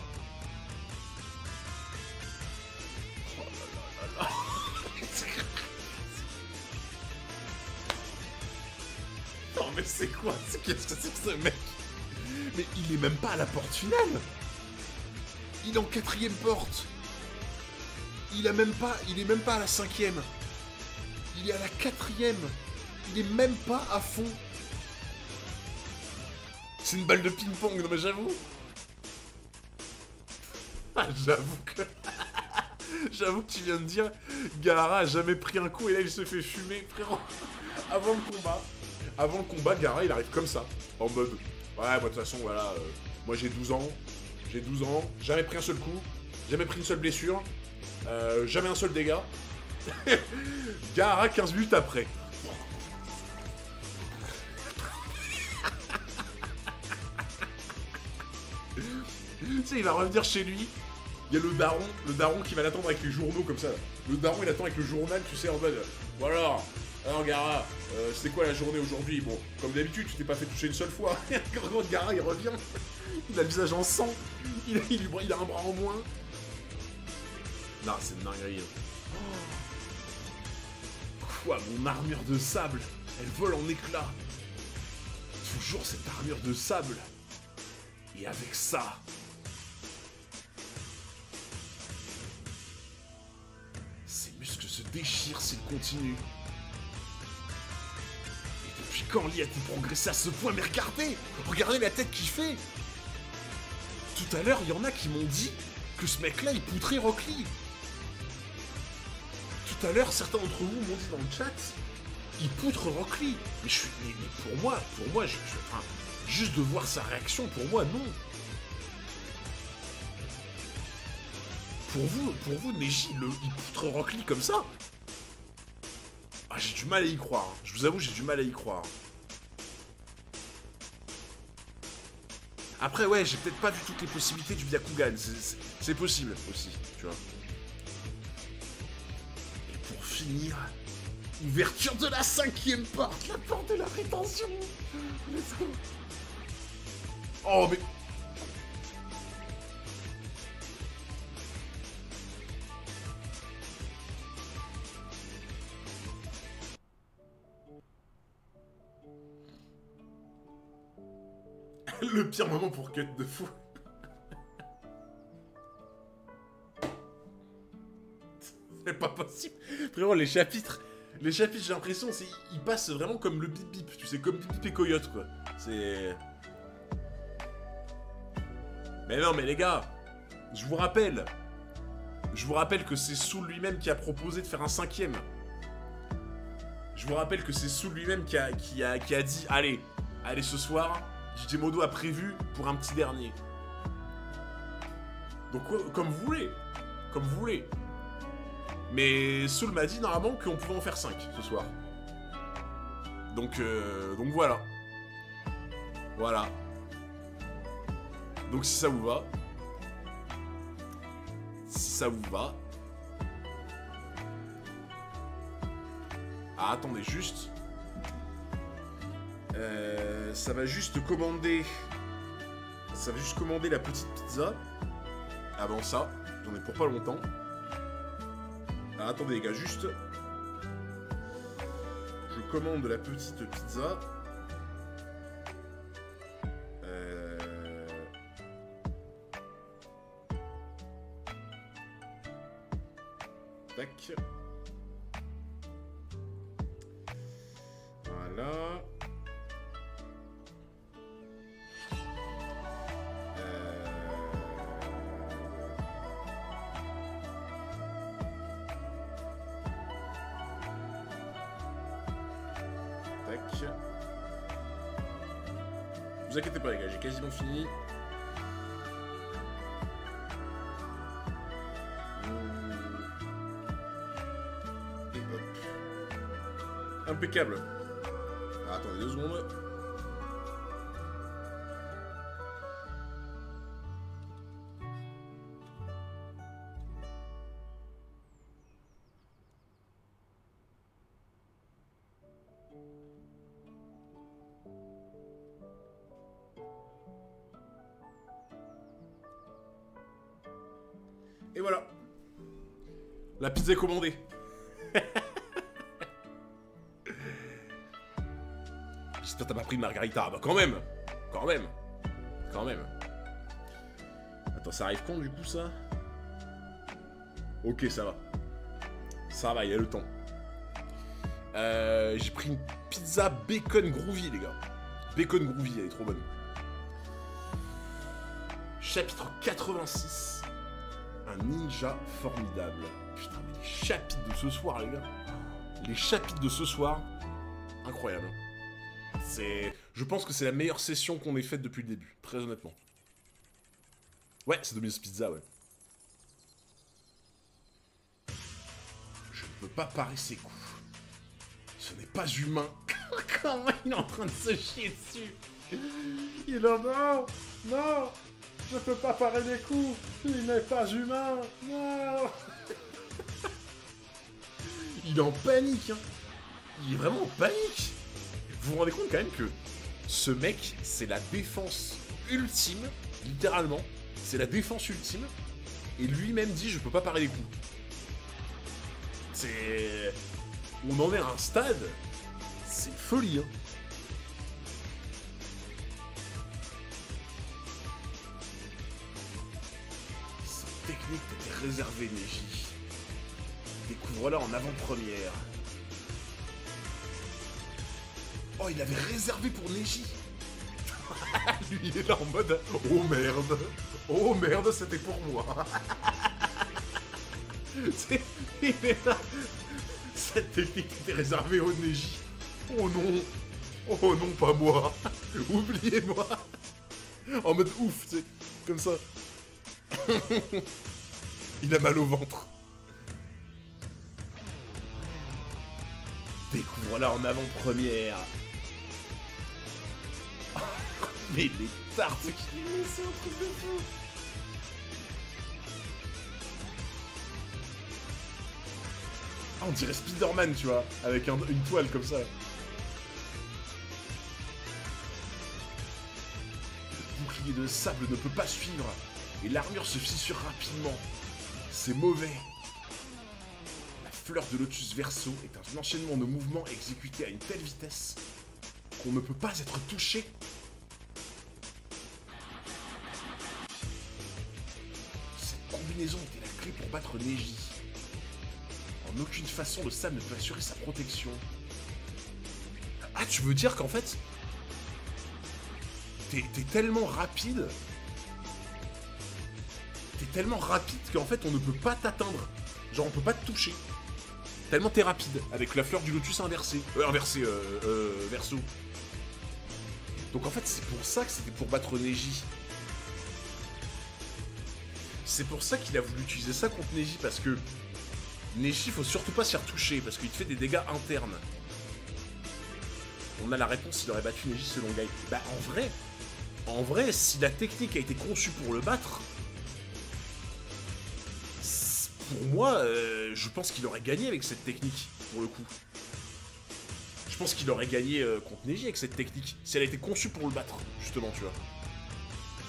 Oh là là là là. Non mais c'est quoi? Qu'est-ce que c'est que ce mec? Mais il est même pas à la porte finale. Il est en quatrième porte. Il est même pas à la cinquième. Il est à la quatrième. Il est même pas à fond. C'est une balle de ping-pong, non mais j'avoue. Ah, j'avoue que... J'avoue que tu viens de dire, Gaara a jamais pris un coup et là il se fait fumer, frérot. Avant le combat, Gaara il arrive comme ça, en mode, ouais, moi de toute façon, voilà, moi j'ai 12 ans, jamais pris un seul coup, jamais pris une seule blessure, Jamais un seul dégât. Gaara 15 minutes après. Tu sais, il va revenir chez lui. Il y a le daron qui va l'attendre avec les journaux comme ça. Le daron, il attend avec le journal, tu sais, en mode. Voilà. Alors, Gaara, c'est quoi la journée aujourd'hui? Bon, comme d'habitude, tu t'es pas fait toucher une seule fois. Quand Gaara, il revient. Il a le visage en sang. Il a un bras en moins. Non, c'est une dinguerie. Quoi, mon armure de sable, elle vole en éclats. Toujours cette armure de sable. Et avec ça... Ses muscles se déchirent s'il continue. Et depuis quand Lee a-t-il progressé à ce point? Mais regardez! Regardez la tête qu'il fait! Tout à l'heure, il y en a qui m'ont dit que ce mec-là, il poutrait Rock Lee. Tout à l'heure, certains d'entre vous m'ont dit dans le chat, il poutre Rock Lee. Mais, pour moi, enfin, juste de voir sa réaction, pour moi, non. Pour vous, Neji, il poutre Rock Lee comme ça? Ah, j'ai du mal à y croire. Je vous avoue, j'ai du mal à y croire. Après, ouais, j'ai peut-être pas vu toutes les possibilités du Byakugan. C'est possible aussi, tu vois. Et pour finir, ouverture de la 5e porte, la porte de la rétention. Let's go. Oh, mais... Le pire moment pour cut de fou. C'est pas possible. Frérot, les chapitres, j'ai l'impression, ils passent vraiment comme le bip bip, tu sais, comme bip bip et coyote, quoi. C'est... Mais non, mais les gars, je vous rappelle que c'est Soul lui-même qui a proposé de faire un 5e. Je vous rappelle que c'est Soul lui-même qui a dit, allez, ce soir... DJ Modo a prévu pour un petit dernier. Donc, comme vous voulez. Comme vous voulez. Mais Soul m'a dit normalement qu'on pouvait en faire 5 ce soir. Donc voilà. Voilà. Donc si ça vous va. Si ça vous va. Ah, attendez, juste... ça va juste commander... Ça va juste commander la petite pizza. Avant ça, j'en ai pour pas longtemps. Ah, attendez les gars, juste... Je commande la petite pizza. Tac. Voilà. Tac. Vous inquiétez pas les gars, j'ai quasiment fini. Et hop. Impeccable. Ah, attendez 2 secondes. Et voilà. La pizza est commandée. J'espère que t'as pas pris de margarita. Bah quand même. Quand même. Quand même. Attends, ça arrive quand du coup ça? Ok, ça va. Ça va, il y a le temps. J'ai pris une pizza bacon groovy, les gars. Bacon groovy, elle est trop bonne. Chapitre 86. Un ninja formidable. Putain, mais les chapitres de ce soir, les gars. Les chapitres de ce soir. Incroyable. Je pense que c'est la meilleure session qu'on ait faite depuis le début, très honnêtement. Ouais, c'est Domino's Pizza, ouais. peut pas parer ses coups. Ce n'est pas humain. Comment il est en train de se chier dessus? Il est non, non, je peux pas parer les coups. Il n'est pas humain. Non. Il est en panique. Hein. Il est vraiment en panique. Vous vous rendez compte quand même que ce mec, c'est la défense ultime, littéralement. C'est la défense ultime. Et lui-même dit, je peux pas parer les coups. C'est... On en est à un stade, c'est une folie, hein. Cette technique était réservée, Neji. Découvre-la en avant-première. Oh, il avait réservé pour Neji. Lui, il est là en mode, oh merde. Oh merde, c'était pour moi. Il est là. Cette technique était réservée au Neji. Oh non. Oh non, pas moi. Oubliez-moi. En mode ouf, tu sais. Comme ça. Il a mal au ventre. Découvre-la en avant-première. Mais les tartes qu'il met, c'est un truc de fou. Ah, on dirait Spider-Man, tu vois, avec une toile comme ça. Le bouclier de sable ne peut pas suivre, et l'armure se fissure rapidement. C'est mauvais. La fleur de Lotus Verso est un enchaînement de mouvements exécutés à une telle vitesse qu'on ne peut pas être touché. Cette combinaison était la clé pour battre Neji. En aucune façon, le sable ne peut assurer sa protection. Ah, tu veux dire qu'en fait, t'es tellement rapide. T'es tellement rapide qu'en fait, on ne peut pas t'atteindre. Genre, on peut pas te toucher. Tellement t'es rapide, avec la fleur du lotus inversée. Verso. Donc en fait, c'est pour ça que c'était pour battre Neji. C'est pour ça qu'il a voulu utiliser ça contre Neji, parce que Neji, faut surtout pas s'y retoucher, parce qu'il te fait des dégâts internes. On a la réponse, il aurait battu Neji selon Guy. Bah en vrai, si la technique a été conçue pour le battre, pour moi, je pense qu'il aurait gagné avec cette technique, pour le coup. Je pense qu'il aurait gagné contre Neji avec cette technique, si elle a été conçue pour le battre, justement, tu vois.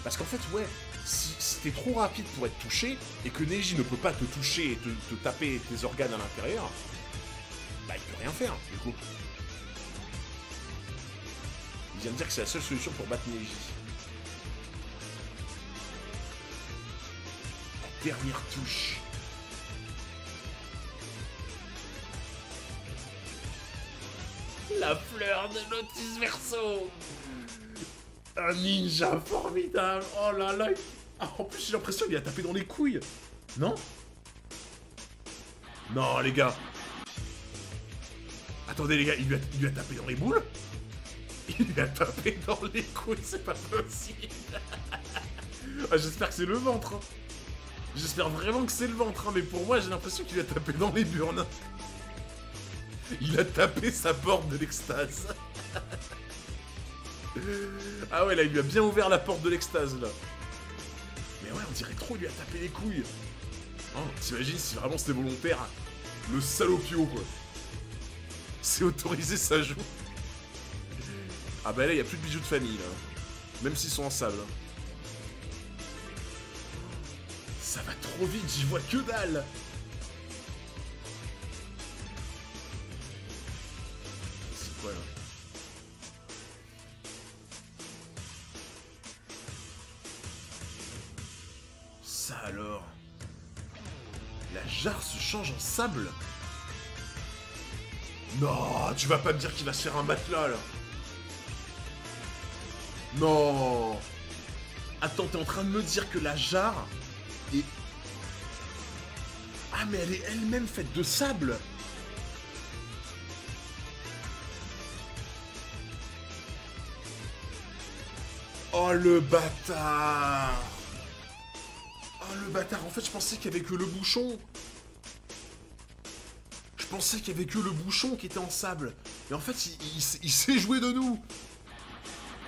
Parce qu'en fait, ouais, si t'es trop rapide pour être touché, et que Neji ne peut pas te toucher et te taper tes organes à l'intérieur, bah il peut rien faire, du coup. Il vient de dire que c'est la seule solution pour battre Neji. La dernière touche. La fleur de Lotus Verso. Un ninja formidable. Oh là là. Ah, en plus, j'ai l'impression qu'il a tapé dans les couilles. Non? Non, les gars. Attendez, les gars, il lui a tapé dans les boules? Il lui a tapé dans les couilles, c'est pas possible. Ah, j'espère que c'est le ventre. Hein. J'espère vraiment que c'est le ventre, hein, mais pour moi, j'ai l'impression qu'il a tapé dans les burnes. Il a tapé sa porte de l'extase. Ah ouais, là, il lui a bien ouvert la porte de l'extase, là. Mais ouais, on dirait trop, il lui a tapé les couilles. Hein, t'imagines si vraiment c'était volontaire? Le salopio, quoi. C'est autorisé, ça joue. Ah bah là, il n'y a plus de bijoux de famille, là. Même s'ils sont en sable. Ça va trop vite, j'y vois que dalle. C'est quoi, là? Ça alors? La jarre se change en sable? Non, tu vas pas me dire qu'il va se faire un matelas, là. Non. Attends, t'es en train de me dire que la jarre est... Ah, mais elle est elle-même faite de sable. Oh, le bâtard. Oh, le bâtard. En fait, je pensais qu'il y avait que le bouchon. Je Je pensais qu'il y avait que le bouchon qui était en sable. Et en fait, il s'est joué de nous.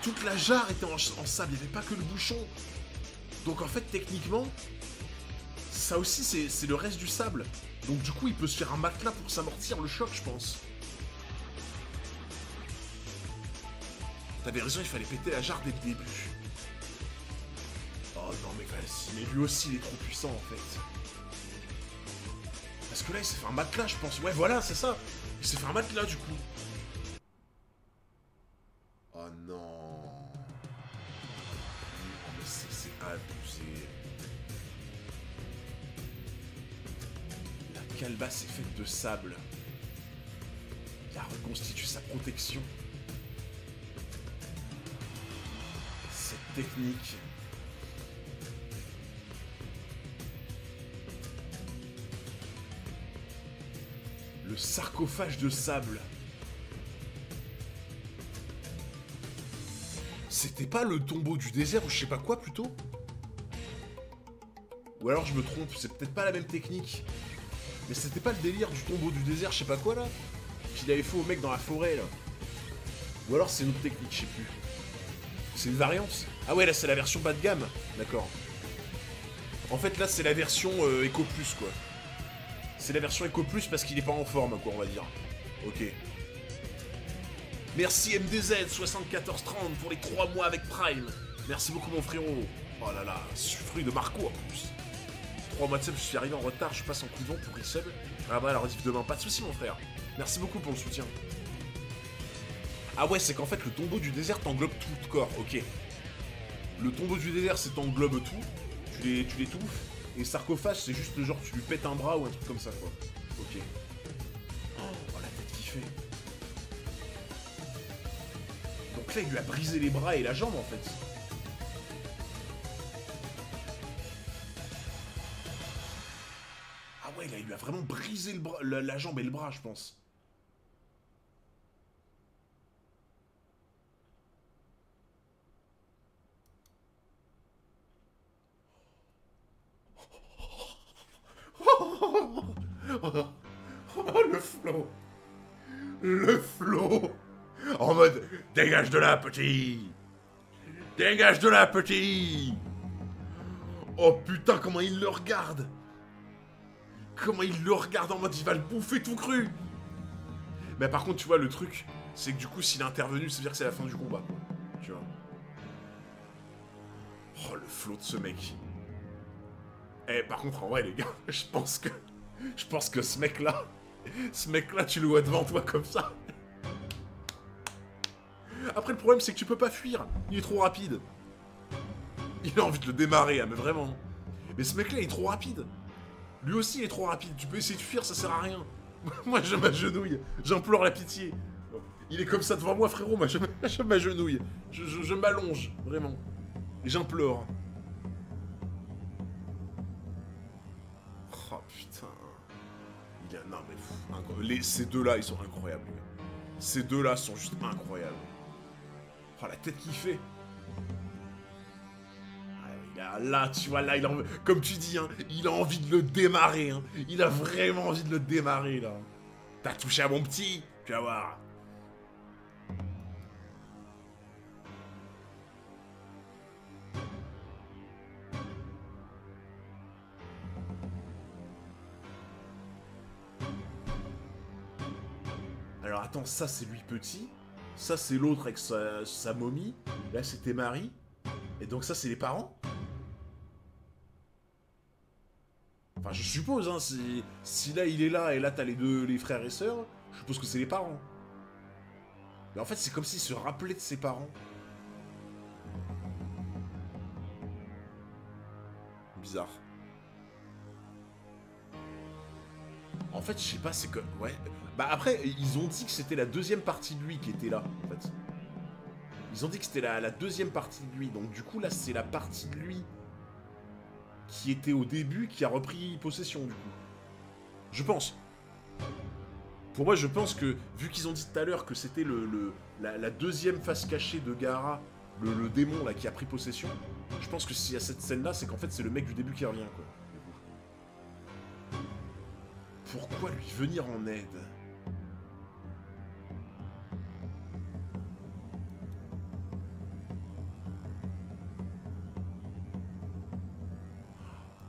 Toute la jarre était en sable, il n'y avait pas que le bouchon. Donc en fait, techniquement, ça aussi, c'est le reste du sable. Donc du coup, il peut se faire un matelas pour s'amortir le choc, je pense. T'avais raison, il fallait péter la jarre dès le début. Oh non, mais vas-y, mais lui aussi, il est trop puissant, en fait. Parce que là, il s'est fait un matelas, je pense. Ouais, voilà, c'est ça. Il s'est fait un matelas, du coup. Oh non. Mais c'est abusé. La calebasse est faite de sable. Il a reconstitué sa protection. Cette technique... Le sarcophage de sable. C'était pas le tombeau du désert ou je sais pas quoi plutôt? Ou alors je me trompe, c'est peut-être pas la même technique. Mais c'était pas le délire du tombeau du désert, je sais pas quoi là? Qu'il avait fait au mec dans la forêt là. Ou alors c'est une autre technique, je sais plus. C'est une variante? Ah ouais, là c'est la version bas de gamme. D'accord. En fait là c'est la version Eco Plus quoi. C'est la version Eco Plus parce qu'il est pas en forme, quoi, on va dire. Ok. Merci MDZ7430 pour les 3 mois avec Prime. Merci beaucoup, mon frérot. Oh là là, fruit de Marco en plus. 3 mois de sub, je suis arrivé en retard, je passe en coup de vent pour resub. Ah bah, la rediff demain, pas de soucis, mon frère. Merci beaucoup pour le soutien. Ah ouais, c'est qu'en fait, le tombeau du désert t'englobe tout le corps, ok. Le tombeau du désert, c'est t'englobe tout. Tu l'étouffes. Et sarcophage, c'est juste genre tu lui pètes un bras ou un truc comme ça, quoi. Ok. Oh, la tête qui fait. Donc là, il lui a brisé les bras et la jambe, en fait. Ah ouais, là, il lui a vraiment brisé le bras, la jambe et le bras, je pense. Oh, le flow. Le flow. En mode, dégage de là, petit. Dégage de là, petit. Oh putain, comment il le regarde. Comment il le regarde en mode, il va le bouffer tout cru. Mais par contre, tu vois, le truc, c'est que du coup, s'il est intervenu, ça veut dire que c'est la fin du combat, quoi. Tu vois. Oh, le flow de ce mec. Eh, par contre, en vrai, les gars, je pense que ce mec-là, tu le vois devant toi comme ça. Après, le problème, c'est que tu peux pas fuir. Il est trop rapide. Il a envie de le démarrer, hein, mais vraiment. Mais ce mec-là, il est trop rapide. Lui aussi, il est trop rapide. Tu peux essayer de fuir, ça sert à rien. Moi, je m'agenouille. J'implore la pitié. Il est comme ça devant moi, frérot. Moi, je m'agenouille. Je m'allonge, vraiment. Et j'implore. Oh, putain. Non, mais... Ces deux-là, ils sont incroyables. Ces deux-là sont juste incroyables. Oh, la tête qu'il fait. Là, tu vois, là, comme tu dis, hein, il a envie de le démarrer. Hein. Il a vraiment envie de le démarrer, là. T'as touché à mon petit, tu vas voir. Alors, attends, ça, c'est lui petit. Ça, c'est l'autre avec sa momie. Là, c'était Marie. Et donc ça, c'est les parents. Enfin, je suppose, hein, si là, il est là, et là, t'as les frères et sœurs, je suppose que c'est les parents. Mais en fait, c'est comme s'il se rappelait de ses parents. Bizarre. En fait, je sais pas, c'est que... Ouais. Bah après, ils ont dit que c'était la deuxième partie de lui qui était là, en fait. Ils ont dit que c'était la deuxième partie de lui. Donc du coup, là, c'est la partie de lui qui était au début qui a repris possession, du coup. Je pense. Pour moi, je pense que, vu qu'ils ont dit tout à l'heure que c'était la deuxième face cachée de Gaara, le démon, là, qui a pris possession, je pense que s'il y a cette scène-là, c'est qu'en fait, c'est le mec du début qui revient, quoi. Pourquoi lui venir en aide?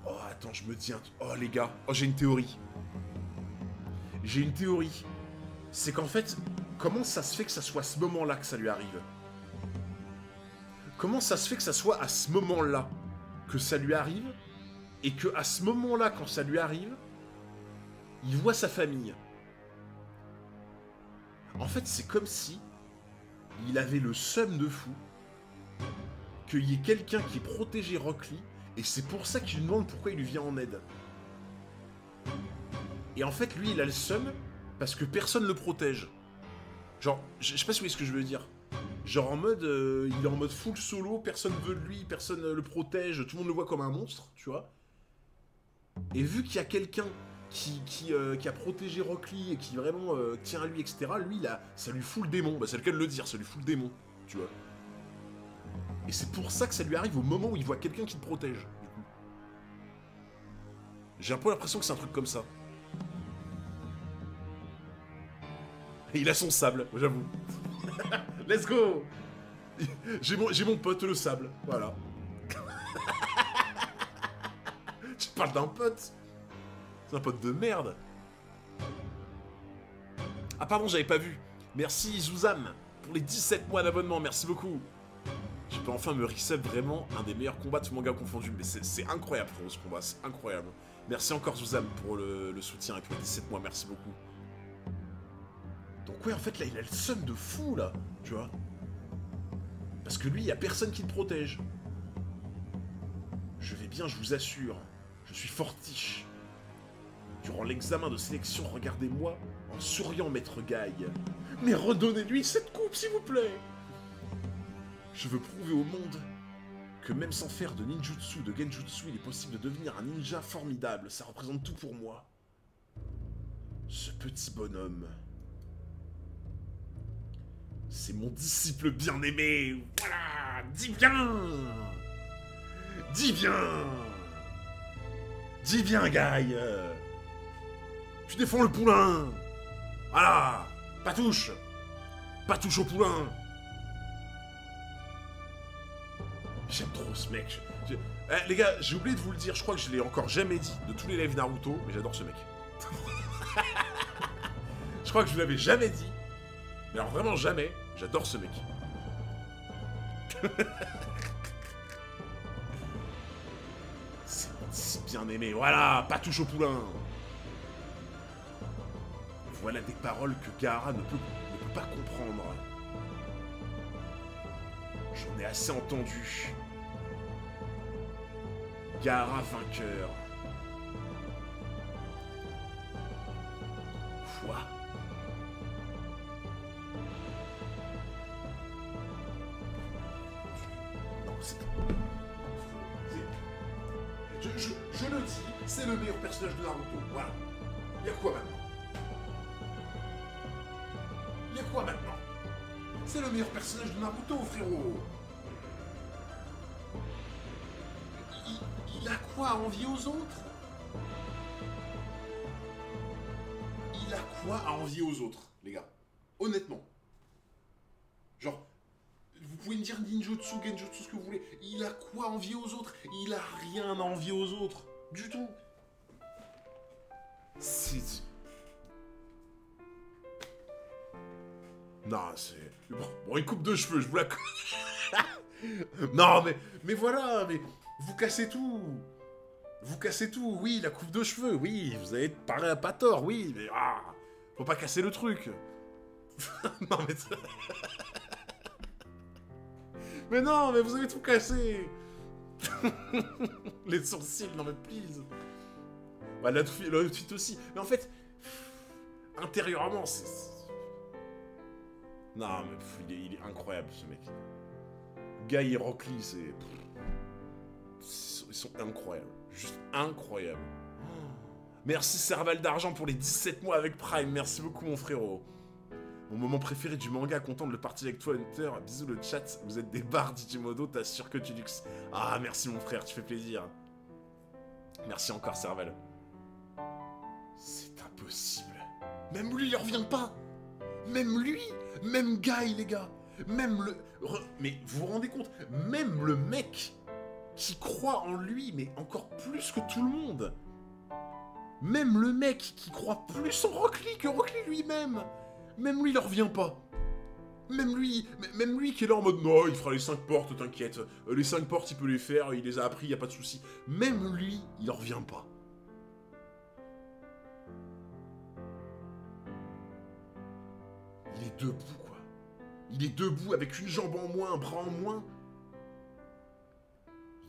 Oh, attends, je me dis un... Oh, les gars. Oh, j'ai une théorie. J'ai une théorie. C'est qu'en fait, comment ça se fait que ça soit à ce moment-là que ça lui arrive? Comment ça se fait que ça soit à ce moment-là que ça lui arrive? Et que à ce moment-là, quand ça lui arrive, il voit sa famille. En fait, c'est comme si il avait le seum de fou qu'il y ait quelqu'un qui protégeait Rock Lee, et c'est pour ça qu'il lui demande pourquoi il lui vient en aide. Et en fait, lui, il a le seum parce que personne le protège. Genre, je sais pas si vous voyez ce que je veux dire. Genre en mode, il est en mode full solo, personne veut de lui, personne le protège, tout le monde le voit comme un monstre, tu vois. Et vu qu'il y a quelqu'un qui a protégé Rock Lee et qui vraiment tient à lui, etc., lui, là, ça lui fout le démon. Bah, c'est le cas de le dire, ça lui fout le démon, tu vois. Et c'est pour ça que ça lui arrive au moment où il voit quelqu'un qui le protège, du coup. J'ai un peu l'impression que c'est un truc comme ça. Et il a son sable, j'avoue. Let's go. J'ai mon pote le sable, voilà. Tu parles d'un pote? C'est un pote de merde. Ah pardon, j'avais pas vu. Merci Zouzam pour les 17 mois d'abonnement, merci beaucoup. Je peux enfin me reset vraiment un des meilleurs combats de ce manga confondu. Mais c'est incroyable frérot ce combat, c'est incroyable. Merci encore Zouzam pour le soutien et pour les 17 mois, merci beaucoup. Donc ouais, en fait là, il a le seum de fou là, tu vois. Parce que lui, il y a personne qui le protège. Je vais bien, je vous assure. Je suis fortiche. Durant l'examen de sélection, regardez-moi en souriant, maître Gaï. Mais redonnez-lui cette coupe, s'il vous plaît. Je veux prouver au monde que même sans faire de ninjutsu, de genjutsu, il est possible de devenir un ninja formidable. Ça représente tout pour moi. Ce petit bonhomme. C'est mon disciple bien-aimé. Voilà, dis bien. Dis bien. Dis bien, Gaï. Tu défends le poulain. Voilà, pas touche. Pas touche au poulain. J'aime trop ce mec. Les gars, j'ai oublié de vous le dire, je crois que je l'ai encore jamais dit de tous les lives Naruto, mais j'adore ce mec. Je crois que je vous l'avais jamais dit. Mais alors vraiment jamais, j'adore ce mec. C'est bien aimé, voilà, pas touche au poulain. Voilà des paroles que Gaara ne peut pas comprendre. J'en ai assez entendu. Gaara vainqueur. Foi. Non, c'est... Je le dis, c'est le meilleur personnage de Naruto. Voilà. Y'a quoi maintenant? Y'a quoi maintenant? C'est le meilleur personnage de Naruto, frérot. Il a quoi à envier aux autres? Il a quoi à envier aux autres, les gars? Honnêtement. Genre, vous pouvez me dire ninjutsu, genjutsu, ce que vous voulez. Il a quoi à envier aux autres? Il a rien à envier aux autres. Du tout. C'est... Non, c'est... Bon, une coupe de cheveux, je vous la... Non, mais voilà, mais... Vous cassez tout. Vous cassez tout, oui, la coupe de cheveux, oui, vous avez pas tort, oui, mais... Ah, faut pas casser le truc. Non, mais... Mais non, mais vous avez tout cassé. Les sourcils, non mais please. Bah, l'outfit aussi. Mais en fait, intérieurement, c'est... Non, mais il est incroyable, ce mec. Guy et Rock Lee, c'est... Ils sont incroyables. Juste incroyables. Merci Serval d'Argent pour les 17 mois avec Prime. Merci beaucoup, mon frérot. Mon moment préféré du manga, content de le partager avec toi, Hunter. Bisous le chat, vous êtes des barres, Digimodo, t'assures que tu luxe. Ah, merci mon frère, tu fais plaisir. Merci encore, Serval. C'est un possible. Même lui, il en revient pas. Même lui, même Guy, les gars. Même le... Mais vous vous rendez compte, même le mec qui croit en lui, mais encore plus que tout le monde. Même le mec qui croit plus en Rock Lee que Rock Lee lui-même. Même lui, il en revient pas. Même lui qui est là en mode non, il fera les 5 portes, t'inquiète. Les 5 portes, il peut les faire, il les a appris, y a pas de souci. Même lui, il en revient pas. Il est debout, quoi. Il est debout avec une jambe en moins, un bras en moins.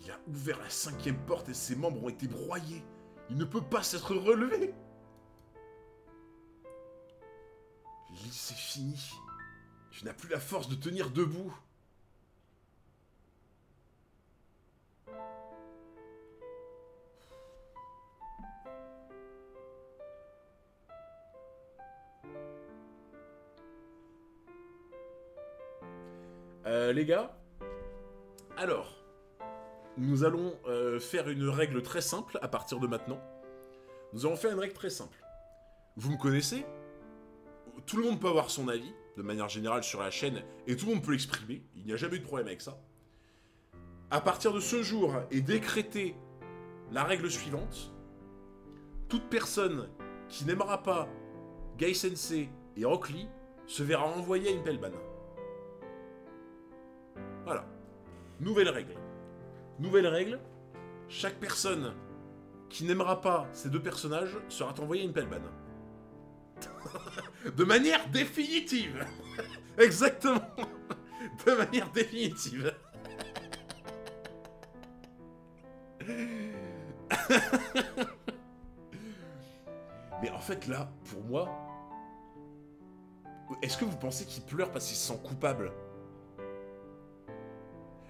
Il a ouvert la 5e porte et ses membres ont été broyés. Il ne peut pas s'être relevé. Lee, c'est fini. Tu n'as plus la force de tenir debout. Les gars, alors, nous allons faire une règle très simple à partir de maintenant. Nous allons faire une règle très simple. Vous me connaissez? Tout le monde peut avoir son avis, de manière générale, sur la chaîne, et tout le monde peut l'exprimer. Il n'y a jamais eu de problème avec ça. À partir de ce jour est décrétée la règle suivante. Toute personne qui n'aimera pas Guy Sensei et Rock Lee se verra envoyer à une pelle-banne. Voilà. Nouvelle règle. Nouvelle règle. Chaque personne qui n'aimera pas ces deux personnages sera envoyée à une pelle-banne. De manière définitive. Exactement. De manière définitive. Mais en fait là, pour moi, est-ce que vous pensez qu'il pleure parce qu'il se sent coupable?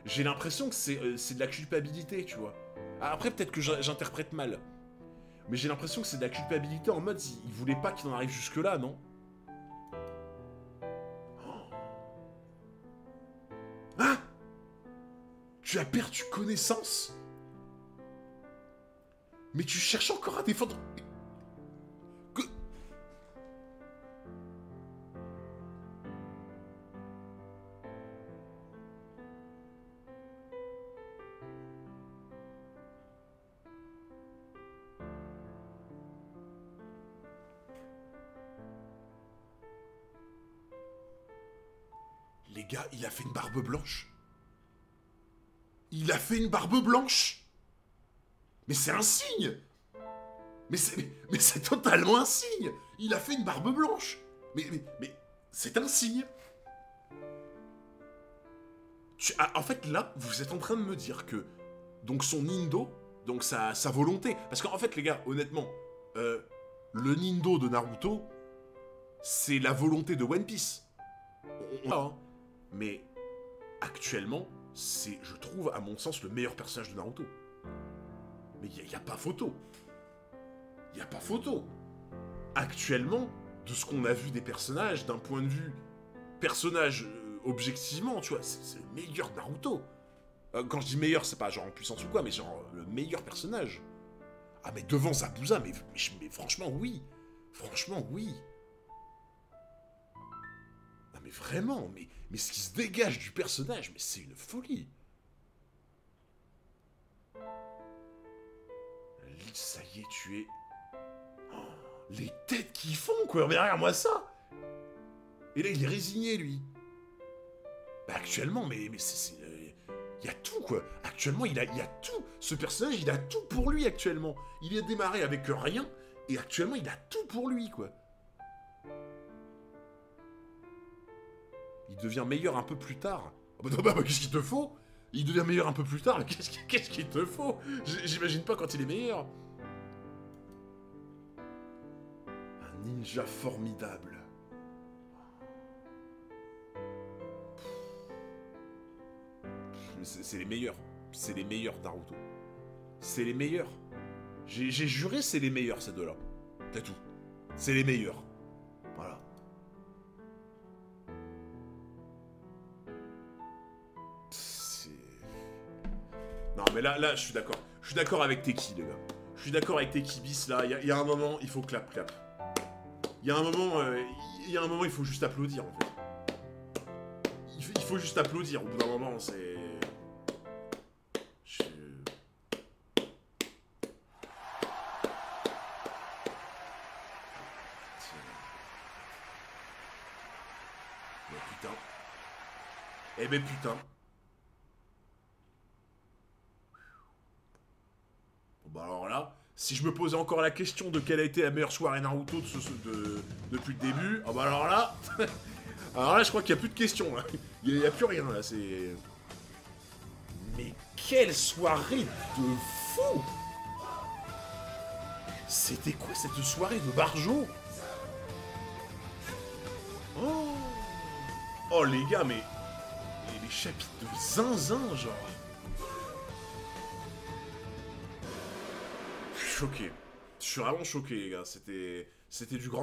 J'ai l'impression que c'est de la culpabilité, tu vois. Après, peut-être que j'interprète mal. Mais j'ai l'impression que c'est de la culpabilité en mode, il voulait pas qu'il en arrive jusque-là, non? Hein? Tu as perdu connaissance? Mais tu cherches encore à défendre... Les gars, il a fait une barbe blanche. Il a fait une barbe blanche. Mais c'est un signe. Mais c'est totalement un signe. Il a fait une barbe blanche. Mais c'est un signe. En fait, là, vous êtes en train de me dire que... Donc son Nindo, donc sa volonté... Parce qu'en fait, les gars, honnêtement, le Nindo de Naruto, c'est la volonté de One Piece. Hein. Mais actuellement, c'est, je trouve, à mon sens, le meilleur personnage de Naruto. Mais il n'y a pas photo. Il n'y a pas photo. Actuellement, de ce qu'on a vu des personnages, d'un point de vue personnage objectivement, tu vois, c'est le meilleur Naruto. Quand je dis meilleur, c'est pas genre en puissance ou quoi, mais genre le meilleur personnage. Ah mais devant Zabuza, mais franchement oui. Franchement oui. Non mais vraiment, mais ce qui se dégage du personnage, mais c'est une folie. Lee, ça y est, tu es... Oh, les têtes qu'ils font, quoi. Mais regarde-moi ça. Et là, il est résigné, lui. Bah, actuellement, mais c'est... Il y a tout, quoi. Actuellement, il y a tout. Ce personnage, il a tout pour lui, actuellement. Il a démarré avec rien, et actuellement, il a tout pour lui, quoi. Il devient meilleur un peu plus tard. Oh, bah, qu'est-ce qu'il te faut? Il devient meilleur un peu plus tard, mais qu'est-ce qu'il te faut? J'imagine pas quand il est meilleur. Un ninja formidable. C'est les meilleurs. C'est les meilleurs, Naruto. C'est les meilleurs. J'ai juré c'est les meilleurs, ces deux-là. C'est tout. C'est les meilleurs. Voilà. Non, mais là, je suis d'accord. Je suis d'accord avec Teki, les gars. Je suis d'accord avec Teki bis, là. Il y a un moment, il faut clap. y a un moment, il faut juste applaudir, en fait. Il faut juste applaudir, au bout d'un moment, c'est... Mais putain. Eh ben putain. Bon bah alors là, si je me posais encore la question de quelle a été la meilleure soirée Naruto depuis le début, ah bah alors là... alors là, je crois qu'il n'y a plus de questions, là. Il n'y a plus rien, là, c'est... Mais quelle soirée de fou! C'était quoi cette soirée de Barjo? Oh! Oh les gars, mais... les chapitres de zinzin, genre... Je suis choqué. Je suis vraiment choqué, les gars. C'était du grand